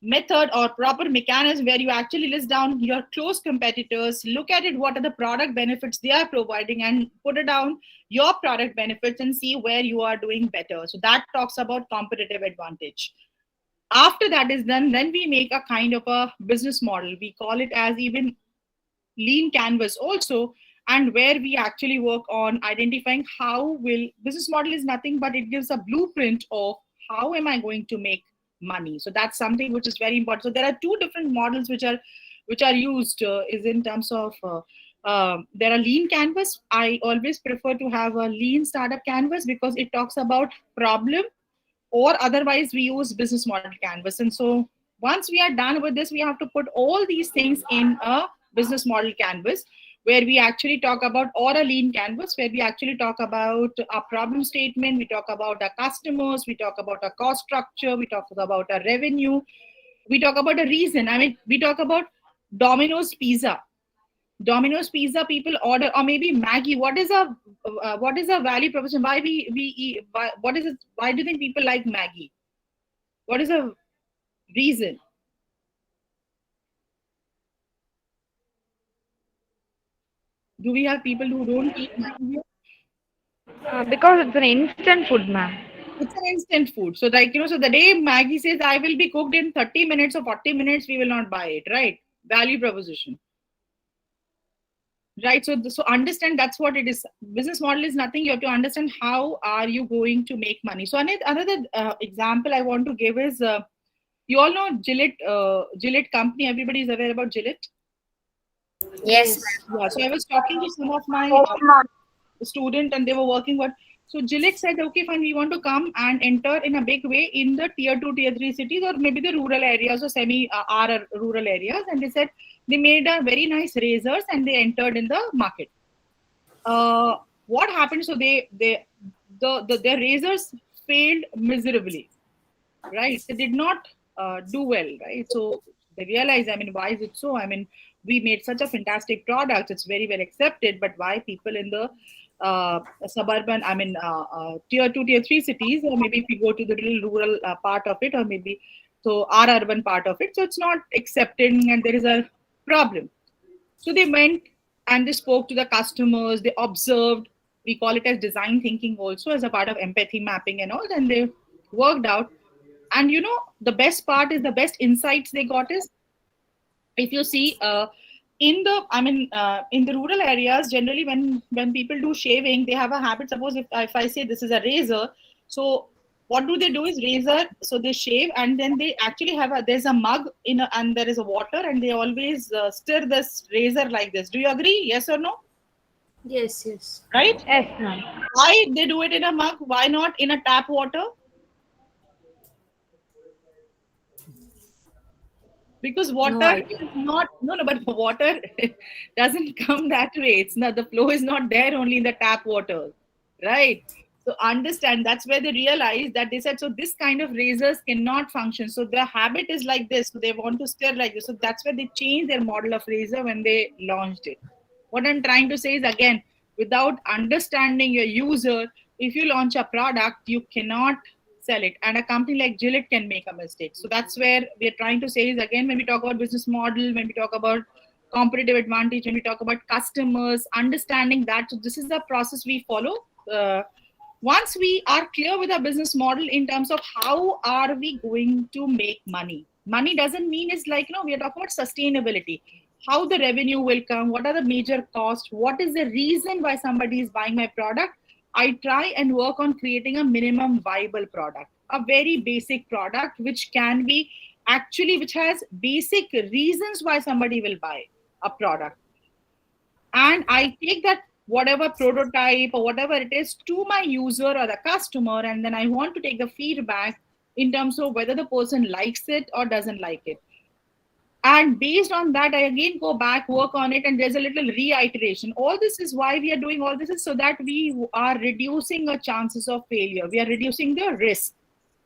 method or proper mechanism where you actually list down your close competitors, look at it, what are the product benefits they are providing, and put it down your product benefits and see where you are doing better. So that talks about competitive advantage. After that is done, then we make a kind of a business model. We call it as even lean canvas also, and where we actually work on identifying how will business model is nothing but it gives a blueprint of how am I going to make money. So that's something which is very important. So there are two different models which are used is in terms of there are lean canvas. I always prefer to have a lean startup canvas because it talks about problem, or otherwise we use business model canvas. And so once we are done with this, we have to put all these things in a business model canvas where we actually talk about, or a lean canvas where we actually talk about a problem statement, we talk about our customers, we talk about our cost structure, we talk about our revenue, we talk about a reason. I mean, we talk about Domino's pizza. Domino's pizza people order, or maybe Maggie. What is a value proposition? Why we eat? What is it? Why do you think people like Maggie? What is a reason? Do we have people who don't eat Maggie? Because it's an instant food, ma'am. It's an instant food. So like, so the day Maggie says I will be cooked in 30 minutes or 40 minutes, we will not buy it, right? Value proposition. Right. So understand that's what it is. Business model is nothing. You have to understand how are you going to make money. So another example I want to give is you all know Gillette company. Everybody is aware about Gillette. Yes. Yeah. So I was talking to some of my student and they were working what. So Gillette said, okay, fine, we want to come and enter in a big way in the tier 2, tier 3 cities, or maybe the rural areas or semi rural areas. And they said they made a very nice razors and they entered in the market. What happened? So their razors failed miserably, right? They did not do well, right? So they realized, I mean, why is it so? I mean, we made such a fantastic product, it's very well accepted, but why people in the suburban, I mean, tier 2, tier 3 cities, or maybe if you go to the little rural part of it, or maybe so our urban part of it, so it's not accepted and there is a problem. So they went and they spoke to the customers, they observed, we call it as design thinking also as a part of empathy mapping and all, and they worked out. And the best part is, the best insights they got is, if you see in the rural areas, generally when people do shaving, they have a habit. Suppose if I say this is a razor, so what do they do is razor, so they shave and then they actually there's a mug and there is a water, and they always stir this razor like this. Do you agree? Yes or no? Yes, yes. Right? Yes, ma'am. Why they do it in a mug? Why not in a tap water? Because water is not but water doesn't come that way. It's not, the flow is not there only in the tap water, right? So understand, that's where they realized that they said, so this kind of razors cannot function, so their habit is like this, so they want to stir like this. So that's where they changed their model of razor when they launched it. What I'm trying to say is, again, Without understanding your user, if you launch a product, you cannot sell it. And a company like Gillette can make a mistake. So that's where we are trying to say is, again, when we talk about business model, when we talk about competitive advantage, when we talk about customers, understanding that this is the process we follow. Once we are clear with our business model in terms of how are we going to make money. Money doesn't mean it's like, we are talking about sustainability, how the revenue will come, what are the major costs, what is the reason why somebody is buying my product. I try and work on creating a minimum viable product, a very basic product which can be actually, which has basic reasons why somebody will buy a product. And I take that whatever prototype or whatever it is to my user or the customer, and then I want to take the feedback in terms of whether the person likes it or doesn't like it. And based on that, I again go back, work on it, and there's a little reiteration. All this is why we are doing all this, is so that we are reducing the chances of failure. We are reducing the risk.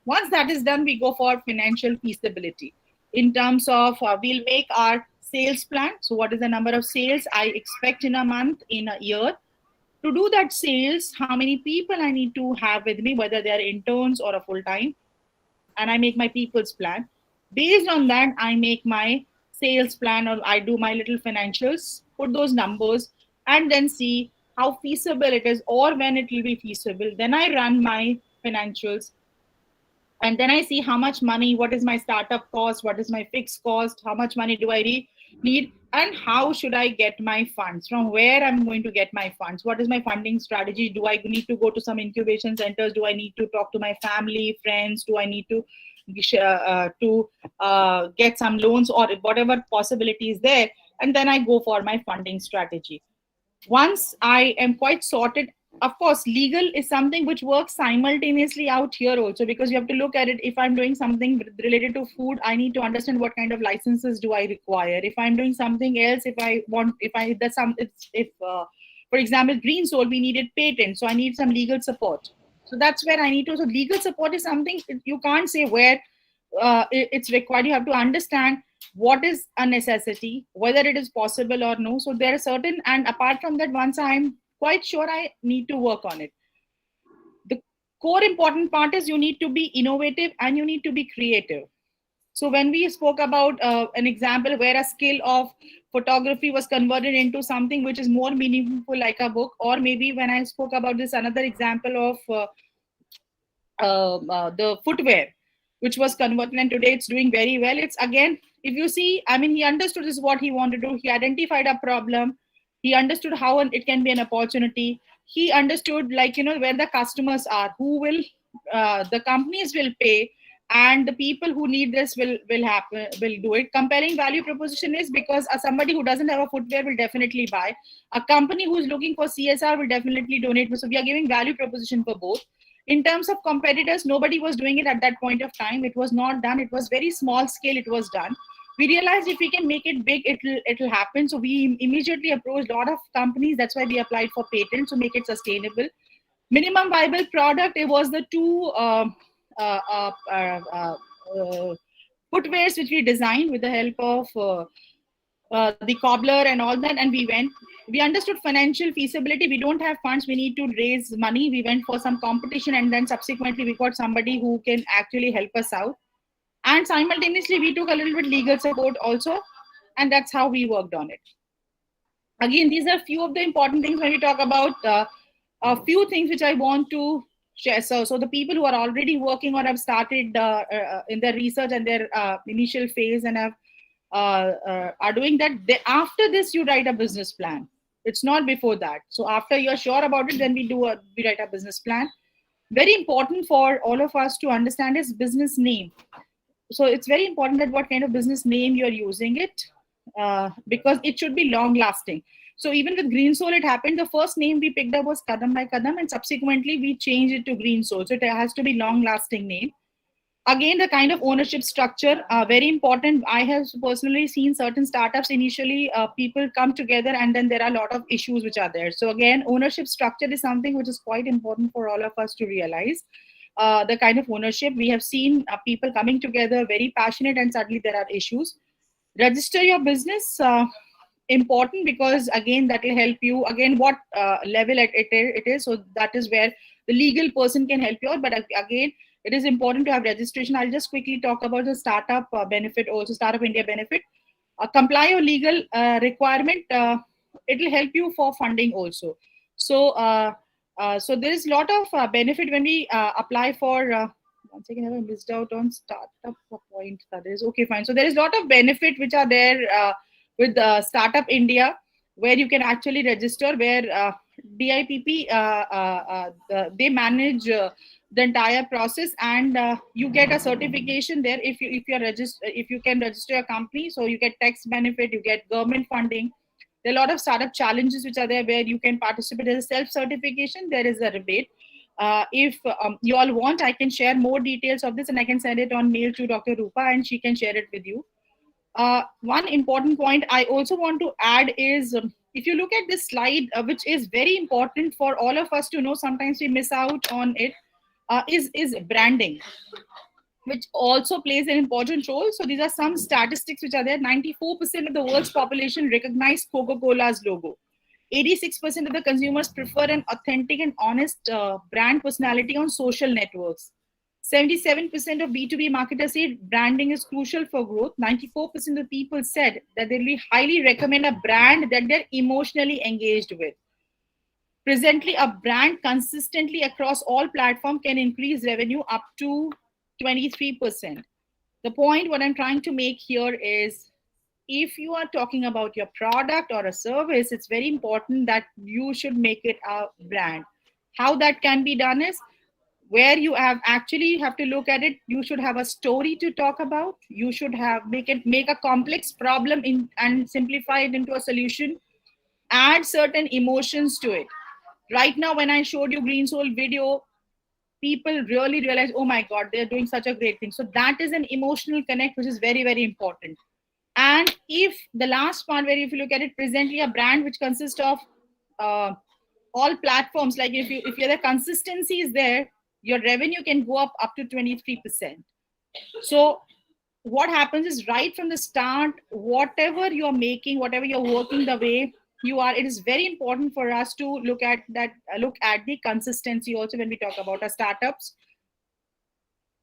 Once that is done, we go for financial feasibility in terms of we'll make our sales plan. So what is the number of sales I expect in a month, in a year? To do that sales, how many people I need to have with me, whether they are interns or a full-time, and I make my people's plan. Based on that, I make my sales plan, or I do my little financials, put those numbers, and then see how feasible it is or when it will be feasible. Then I run my financials, and then I see how much money, what is my startup cost, what is my fixed cost, how much money do I need, and how should I get my funds, from where I'm going to get my funds, what is my funding strategy, do I need to go to some incubation centers, do I need to talk to my family, friends, do I need to get some loans, or whatever possibility is there, and then I go for my funding strategy. Once I am quite sorted, of course, legal is something which works simultaneously out here also, because you have to look at it. If I'm doing something related to food, I need to understand what kind of licenses do I require. If I'm doing something else, for example, green soul, we needed patent, so I need some legal support. So that's where I need to. So legal support is something you can't say where it's required. You have to understand what is a necessity, whether it is possible or no. So there are certain, and apart from that, once I'm quite sure, I need to work on it. The core important part is you need to be innovative and you need to be creative. So when we spoke about an example where a skill of photography was converted into something which is more meaningful, like a book, or maybe when I spoke about this another example of the footwear, which was converted, and today it's doing very well. It's again, if you see, I mean, he understood this is what he wanted to do. He identified a problem. He understood how it can be an opportunity. He understood, like, where the customers are, who will, the companies will pay, and the people who need this will do it. Compelling value proposition is because somebody who doesn't have a footwear will definitely buy. A company who's looking for CSR will definitely donate. So we are giving value proposition for both. In terms of competitors, nobody was doing it at that point of time. It was not done. It was very small scale. It was done. We realized if we can make it big, it'll happen. So we immediately approached a lot of companies. That's why we applied for patents to make it sustainable. Minimum viable product, it was the two footwears which we designed with the help of the cobbler and all that, and we understood financial feasibility. We don't have funds, we need to raise money. We went for some competition, and then subsequently we got somebody who can actually help us out, and simultaneously we took a little bit legal support also, and that's how we worked on it. Again, these are a few of the important things when we talk about a few things which I want to share. So the people who are already working or have started in their research and their initial phase and have are doing that, after this you write a business plan. It's not before that. So after you're sure about it, then we write a business plan. Very important for all of us to understand is business name. So it's very important that what kind of business name you're using it, because it should be long lasting. So even with Green Soul, it happened. The first name we picked up was Kadam by Kadam, and subsequently we changed it to Green Soul. So it has to be long lasting name. Again, the kind of ownership structure, very important. I have personally seen certain startups initially, people come together and then there are a lot of issues which are there. So again, ownership structure is something which is quite important for all of us to realize. The kind of ownership we have seen, people coming together, very passionate, and suddenly there are issues. Register your business. important, because again that will help you, again what level it is, so that is where the legal person can help you out. But again, it is important to have registration. I'll just quickly talk about the startup benefit, also Startup India benefit. Comply your legal requirement, it will help you for funding also. So there is a lot of benefit when we apply for one second, have I missed out on startup point? That is okay, fine. So there is a lot of benefit which are there with Startup India, where you can actually register, where DIPP they manage the entire process, and you get a certification there if you can register a company. So you get tax benefit, you get government funding. There are a lot of startup challenges which are there where you can participate. There's a self-certification, there is a rebate. If you all want, I can share more details of this, and I can send it on mail to Dr. Rupa, and she can share it with you. One important point I also want to add is, if you look at this slide, which is very important for all of us to know, sometimes we miss out on it, is branding, which also plays an important role. So these are some statistics which are there. 94% of the world's population recognize Coca-Cola's logo. 86% of the consumers prefer an authentic and honest brand personality on social networks. 77% of B2B marketers say branding is crucial for growth. 94% of people said that they will highly recommend a brand that they're emotionally engaged with. Presently, a brand consistently across all platforms can increase revenue up to 23%. The point what I'm trying to make here is, if you are talking about your product or a service, it's very important that you should make it a brand. How that can be done is, where you have to look at it, you should have a story to talk about. You should make a complex problem and simplify it into a solution. Add certain emotions to it. Right now, when I showed you Green Soul video, people really realize, oh my God, they're doing such a great thing. So that is an emotional connect, which is very, very important. And if the last part, where if you look at it, presently a brand which consists of all platforms, like if the consistency is there, your revenue can go up to 23%. So what happens is, right from the start, whatever you're making, whatever you're working, the way you are, it is very important for us to look at the consistency also when we talk about our startups.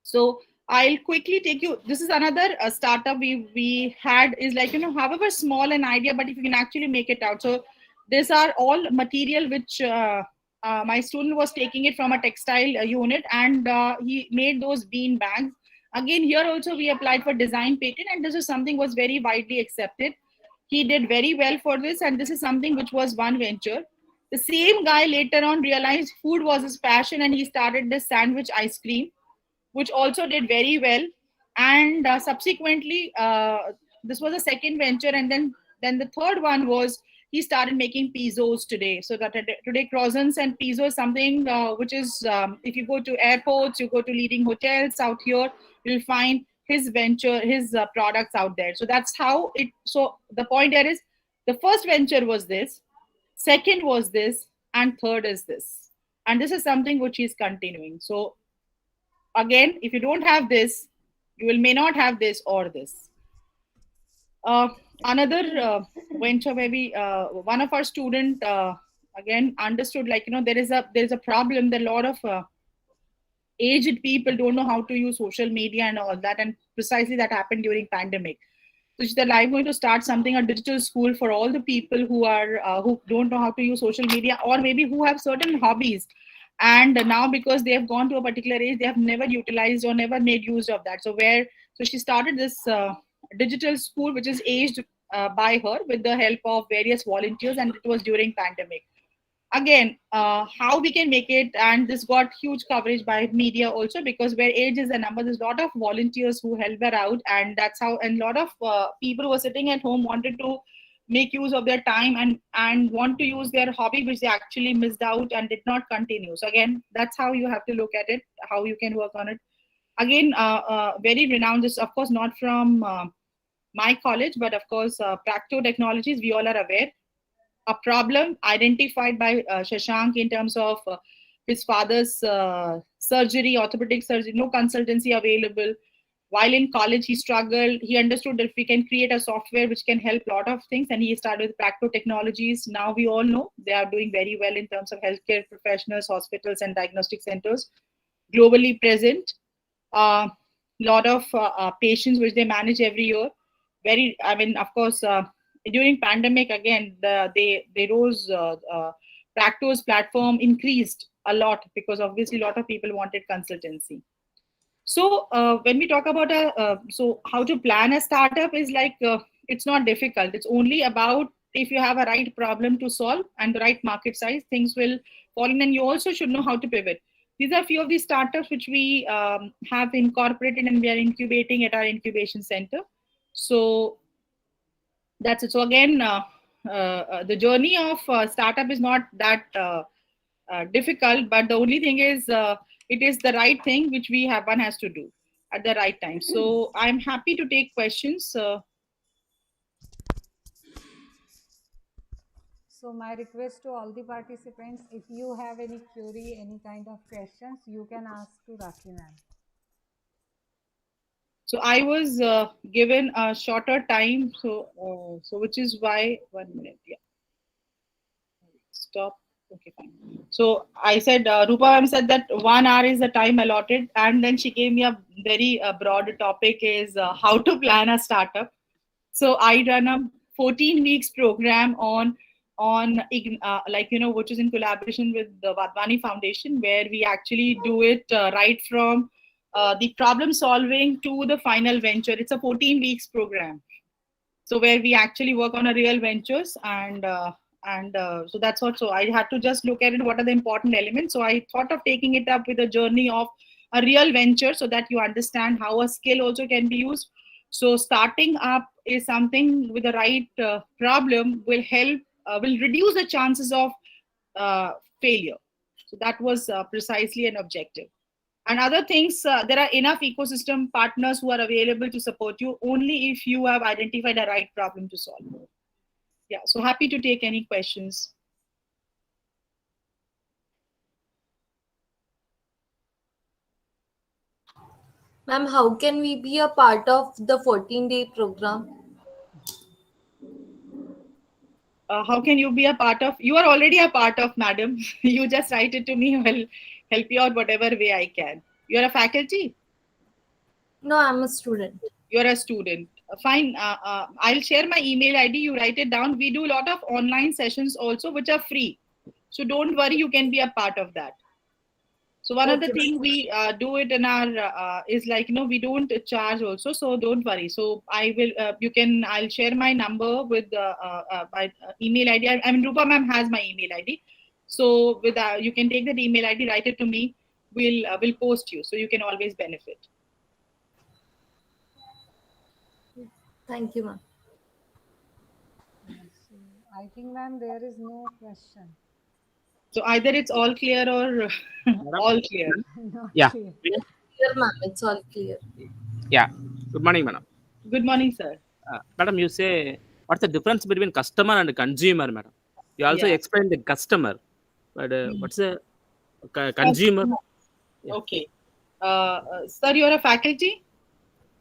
So I'll quickly take you, this is another startup we had, is like, however small an idea, but if you can actually make it out. So these are all material which my student was taking it from a textile unit, and he made those bean bags. Again, here also we applied for design patent, and this is something was very widely accepted. He did very well for this, and this is something which was one venture. The same guy later on realized food was his passion, and he started this sandwich ice cream, which also did very well. And subsequently, this was a second venture, and then the third one was, he started making pizzos today. So that today croissants and pizzo is something which is, if you go to airports, you go to leading hotels out here, you'll find his venture, his products out there. So that's how it. So the point there is, the first venture was this, second was this, and third is this. And this is something which is continuing. So again, if you don't have this, you may not have this or this. Another venture where we, one of our student again understood, like, there is a problem that a lot of aged people don't know how to use social media and all that, and precisely that happened during pandemic. So she said, I'm going to start something, a digital school for all the people who are who don't know how to use social media, or maybe who have certain hobbies, and now because they have gone to a particular age, they have never utilized or never made use of that. So she started this digital school, which is aged by her with the help of various volunteers, and it was during pandemic. Again, how we can make it, and this got huge coverage by media also, because where age is a number, there's a lot of volunteers who help her out, and that's how, and a lot of people who were sitting at home wanted to make use of their time and want to use their hobby, which they actually missed out and did not continue. So again, that's how you have to look at it, how you can work on it. Again, very renowned, this of course not from my college, but of course Practo Technologies, we all are aware. A problem identified by Shashank in terms of his father's surgery, orthopedic surgery, no consultancy available. while in college, he struggled. He understood that we can create a software which can help a lot of things, and he started with Practo Technologies. Now we all know they are doing very well in terms of healthcare professionals, hospitals, and diagnostic centers, globally present. Lot of patients which they manage every year. Of course, during pandemic again, they rose. Practo's platform increased a lot because obviously a lot of people wanted consultancy. So when we talk about so how to plan a startup is like it's not difficult. It's only about if you have a right problem to solve and the right market size, things will fall in. And you also should know how to pivot. These are a few of the startups which we have incorporated and we are incubating at our incubation center. So that's it. So again, the journey of startup is not that difficult, but the only thing is it is the right thing which one has to do at the right time. So I'm happy to take questions. So my request to all the participants, if you have any query, any kind of questions, you can ask to Rakhi ma'am. So I was given a shorter time, so which is why 1 minute. Yeah. Stop. Okay, fine. So I said, Rupa ma'am said that 1 hour is the time allotted, and then she gave me a very broad topic is how to plan a startup. So I run a 14 weeks program on which is in collaboration with the Vadvani Foundation, where we actually do it right from the problem solving to the final venture. It's a 14 weeks program. So where we actually work on a real ventures so that's what. So I had to just look at it. What are the important elements? So I thought of taking it up with a journey of a real venture, so that you understand how a skill also can be used. So starting up is something with the right problem will help, will reduce the chances of failure. So that was precisely an objective. And other things, there are enough ecosystem partners who are available to support you only if you have identified a right problem to solve. Yeah, so happy to take any questions. Ma'am, how can we be a part of the 14-day program? How can you be a part of? You are already a part of, madam. You just write it to me. I will help you out whatever way I can. You are a faculty? No, I'm a student. You're a student. Fine. I'll share my email ID. You write it down. We do a lot of online sessions also, which are free. So don't worry, you can be a part of that. So one of the things we do it in our is like, we don't charge also. So don't worry. So I will, I'll share my number with my email ID. I mean, Rupa ma'am has my email ID. So with you can take that email ID, write it to me. We'll post you. So you can always benefit. Thank you, ma'am. So I think, ma'am, there is no question. So either it's all clear or all clear. Yeah. Clear. Clear, ma'am. It's all clear. Yeah. Good morning, madam. Good morning, sir. Madam, you say what's the difference between customer and consumer, madam? You also explained the customer, but what's the consumer? Okay. Sir, you're a faculty?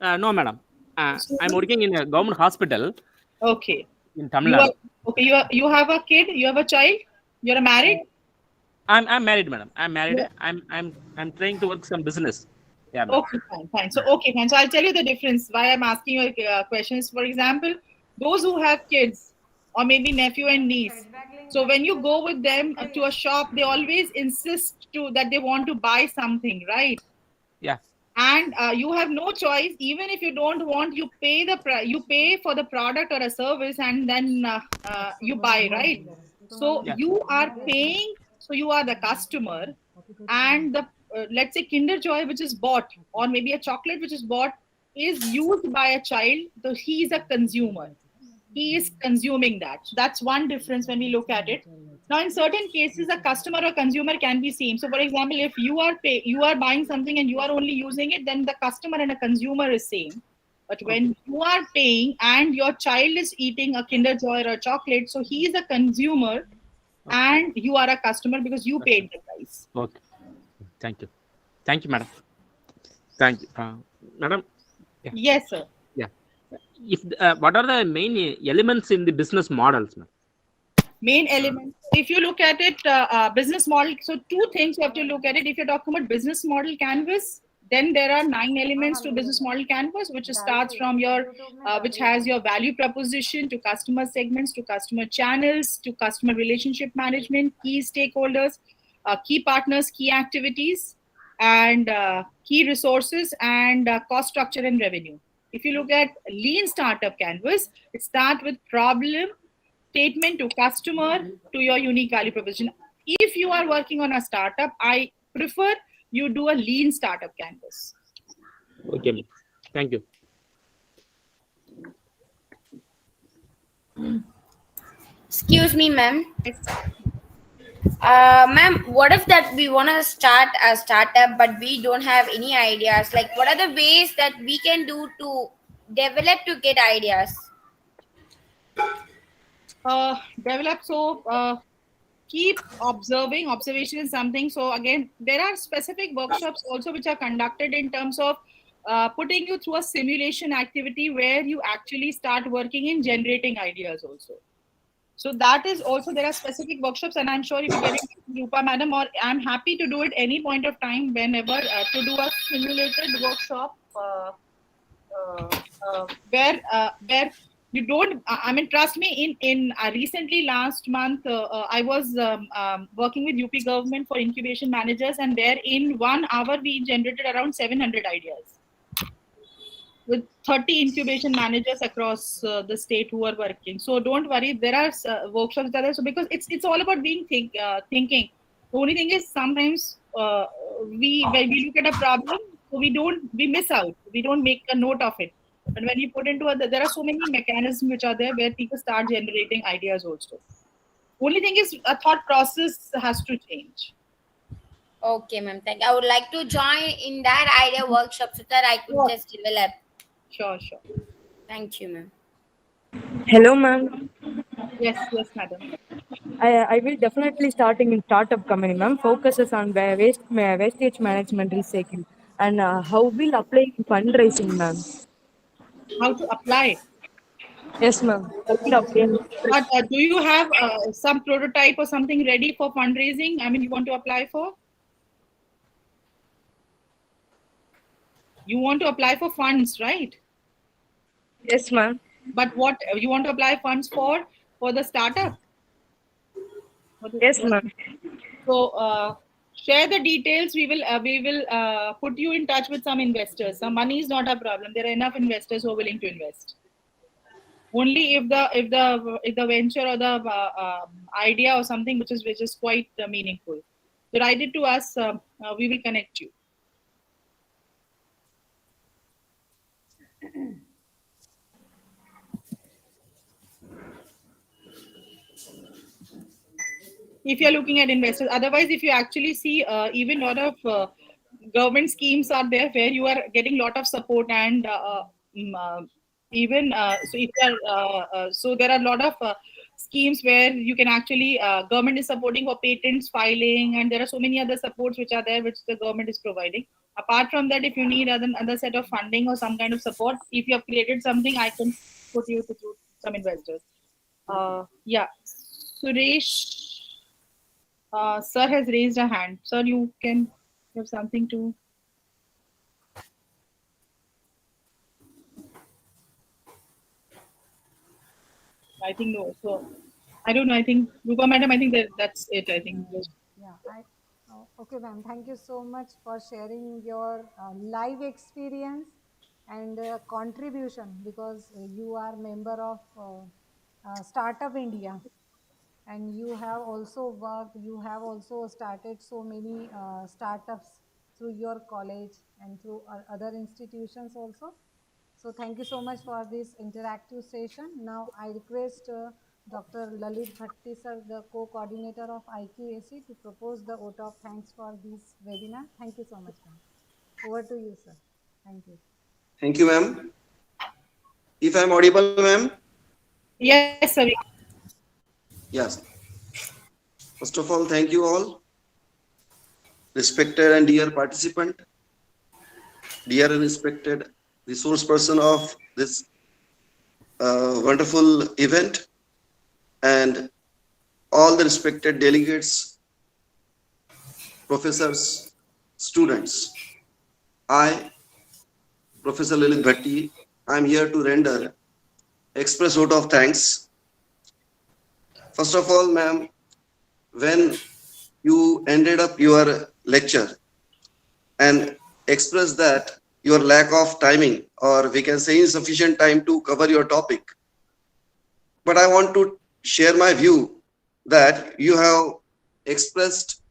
No, madam. I'm working in a government hospital. Okay. In Tamil Nadu. You have a kid? You have a child? You're married? I'm married, madam. I'm married. Yeah. I'm trying to work some business. Yeah. Madam. Okay, fine. So fine. So I'll tell you the difference. Why I'm asking you questions. For example, those who have kids or maybe nephew and niece. So when you go with them to a shop, they always insist that they want to buy something, right? Yeah. And you have no choice. Even if you don't want, you pay you pay for the product or a service, and then you buy, right? So you are paying. So you are the customer, and the let's say Kinder Joy which is bought, or maybe a chocolate which is bought, is used by a child. So he is a consumer. He is consuming that. So that's one difference when we look at it. Now, in certain cases, a customer or consumer can be same. So, for example, if you are buying something and you are only using it, then the customer and a consumer is same. But when you are paying and your child is eating a Kinder Joy or a chocolate, so he is a consumer and you are a customer because you paid the price. Okay. Thank you. Thank you, madam. Thank you. Madam, Yes, sir. Yeah. If what are the main elements in the business models, ma'am? Main elements. If you look at it, business model. So two things you have to look at it. If you're talking about business model canvas, then there are 9 elements to business model canvas, which starts from your, which has your value proposition to customer segments, to customer channels, to customer relationship management, key stakeholders, key partners, key activities, and key resources, and cost structure and revenue. If you look at lean startup canvas, it starts with problem, statement to customer, to your unique value proposition. If you are working on a startup, I prefer you do a lean startup canvas. Okay, ma'am. Thank you. Excuse me, ma'am. Ma'am, what if that we want to start a startup but we don't have any ideas? Like, what are the ways that we can do to develop to get ideas? Develop. So keep observing. Observation is something. So again, there are specific workshops also which are conducted in terms of putting you through a simulation activity where you actually start working in generating ideas also. So that is also, there are specific workshops, and I'm sure if you get it, Rupa madam, or I'm happy to do it any point of time whenever, to do a simulated workshop where you don't. I mean, trust me. In recently last month, I was working with UP government for incubation managers, and there in 1 hour we generated around 700 ideas with 30 incubation managers across the state who are working. So don't worry, there are workshops that are, so because it's all about being thinking. The only thing is sometimes when we look at a problem, so we miss out. We don't make a note of it. But when you put into there are so many mechanisms which are there where people start generating ideas also. Only thing is a thought process has to change. Okay, ma'am. Thank you. I would like to join in that idea workshop so that I could just develop. Sure, sure. Thank you, ma'am. Hello, ma'am. Yes, madam. I will definitely starting in startup company, ma'am. Focuses on wastage management recycling and how will apply in fundraising, ma'am. How to apply? Yes, ma'am. How will apply? But do you have some prototype or something ready for fundraising? I mean, you want to apply for? You want to apply for funds, right? Yes, ma'am. But what you want to apply funds for the startup? Yes, ma'am. So share the details. We will put you in touch with some investors. Some money is not a problem. There are enough investors who are willing to invest. Only if the venture or the idea or something which is quite meaningful. So write it to us. We will connect you. If you're looking at investors, otherwise if you actually see even a lot of government schemes are there where you are getting a lot of support, and even so if you are so there are a lot of schemes where you can actually government is supporting for patents filing, and there are so many other supports which are there which the government is providing. Apart from that, if you need other set of funding or some kind of support, if you have created something, I can put you through some investors. Yeah, Suresh. Sir has raised a hand. Sir, you can have something to. I think no. So I don't know. I think Rupa madam. I think that's it. I think. Yeah. Okay, ma'am. Thank you so much for sharing your live experience and contribution, because you are member of Startup India, and you have also worked, you have also started so many startups through your college and through other institutions also. So thank you so much for this interactive session. Now I request Dr. Lalit Bhatti sir, the co-coordinator of IQAC, to propose the vote of thanks for this webinar. Thank you so much, ma'am. Over to you, sir. Thank you. Thank you, ma'am. If I'm audible, ma'am? Yes, sir. Yes. First of all, thank you all, respected and dear participant, dear and respected resource person of this wonderful event, and all the respected delegates, professors, students. I, Professor Lilith Bhatti, I am here to render express vote of thanks. First of all, ma'am, when you ended up your lecture and expressed that your lack of timing, or we can say insufficient time to cover your topic, but I want to share my view that you have expressed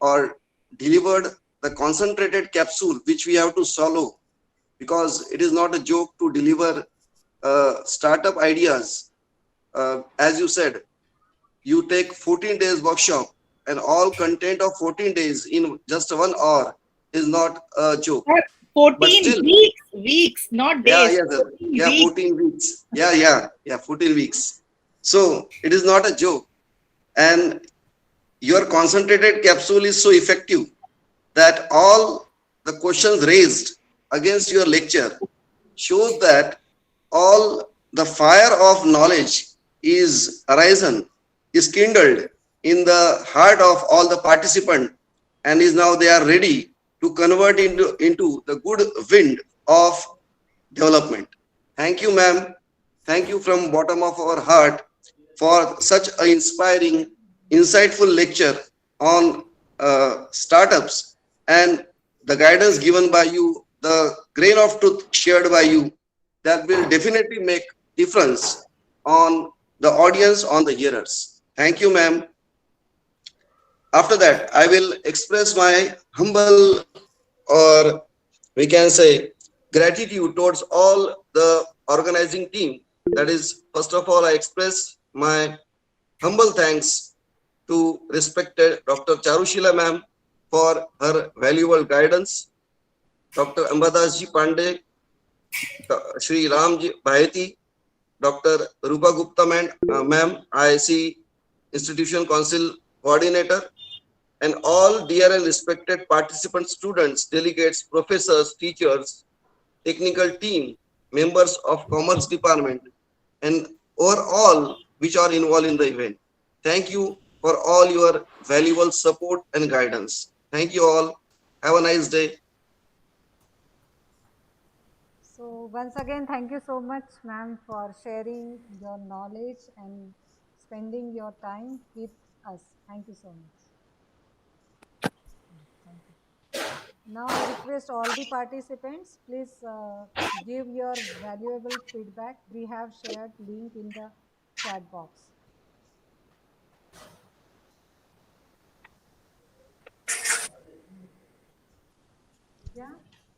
or delivered the concentrated capsule which we have to swallow, because it is not a joke to deliver startup ideas. As you said, you take 14 days workshop and all content of 14 days in just 1 hour is not a joke. Sir, But 14 still, weeks, not yeah, days. yeah, sir. 14 Yeah, weeks. 14 weeks. Yeah, 14 weeks. So it is not a joke. And your concentrated capsule is so effective that all the questions raised against your lecture shows that all the fire of knowledge is arisen, is kindled in the heart of all the participants, and is now they are ready to convert into the good wind of development. Thank you, ma'am. Thank you from bottom of our heart for such an inspiring, insightful lecture on startups, and the guidance given by you, the grain of truth shared by you, that will definitely make difference on the audience, on the hearers. Thank you, ma'am. After that, I will express my humble, or we can say, gratitude towards all the organizing team. That is, first of all, I express my humble thanks to respected Dr. Charushila ma'am for her valuable guidance, Dr. Ambadas Pande, Shri Ramji Bhayati, Dr. Rupa Gupta ma'am, IC Institution Council Coordinator, and all dear and respected participants, students, delegates, professors, teachers, technical team, members of Commerce Department, and overall which are involved in the event. Thank you for all your valuable support and guidance. Thank you all. Have a nice day. So once again, thank you so much, ma'am, for sharing your knowledge and spending your time with us. Thank you so much. Thank you. Now I request all the participants, please give your valuable feedback. We have shared link in the chat box. Yeah.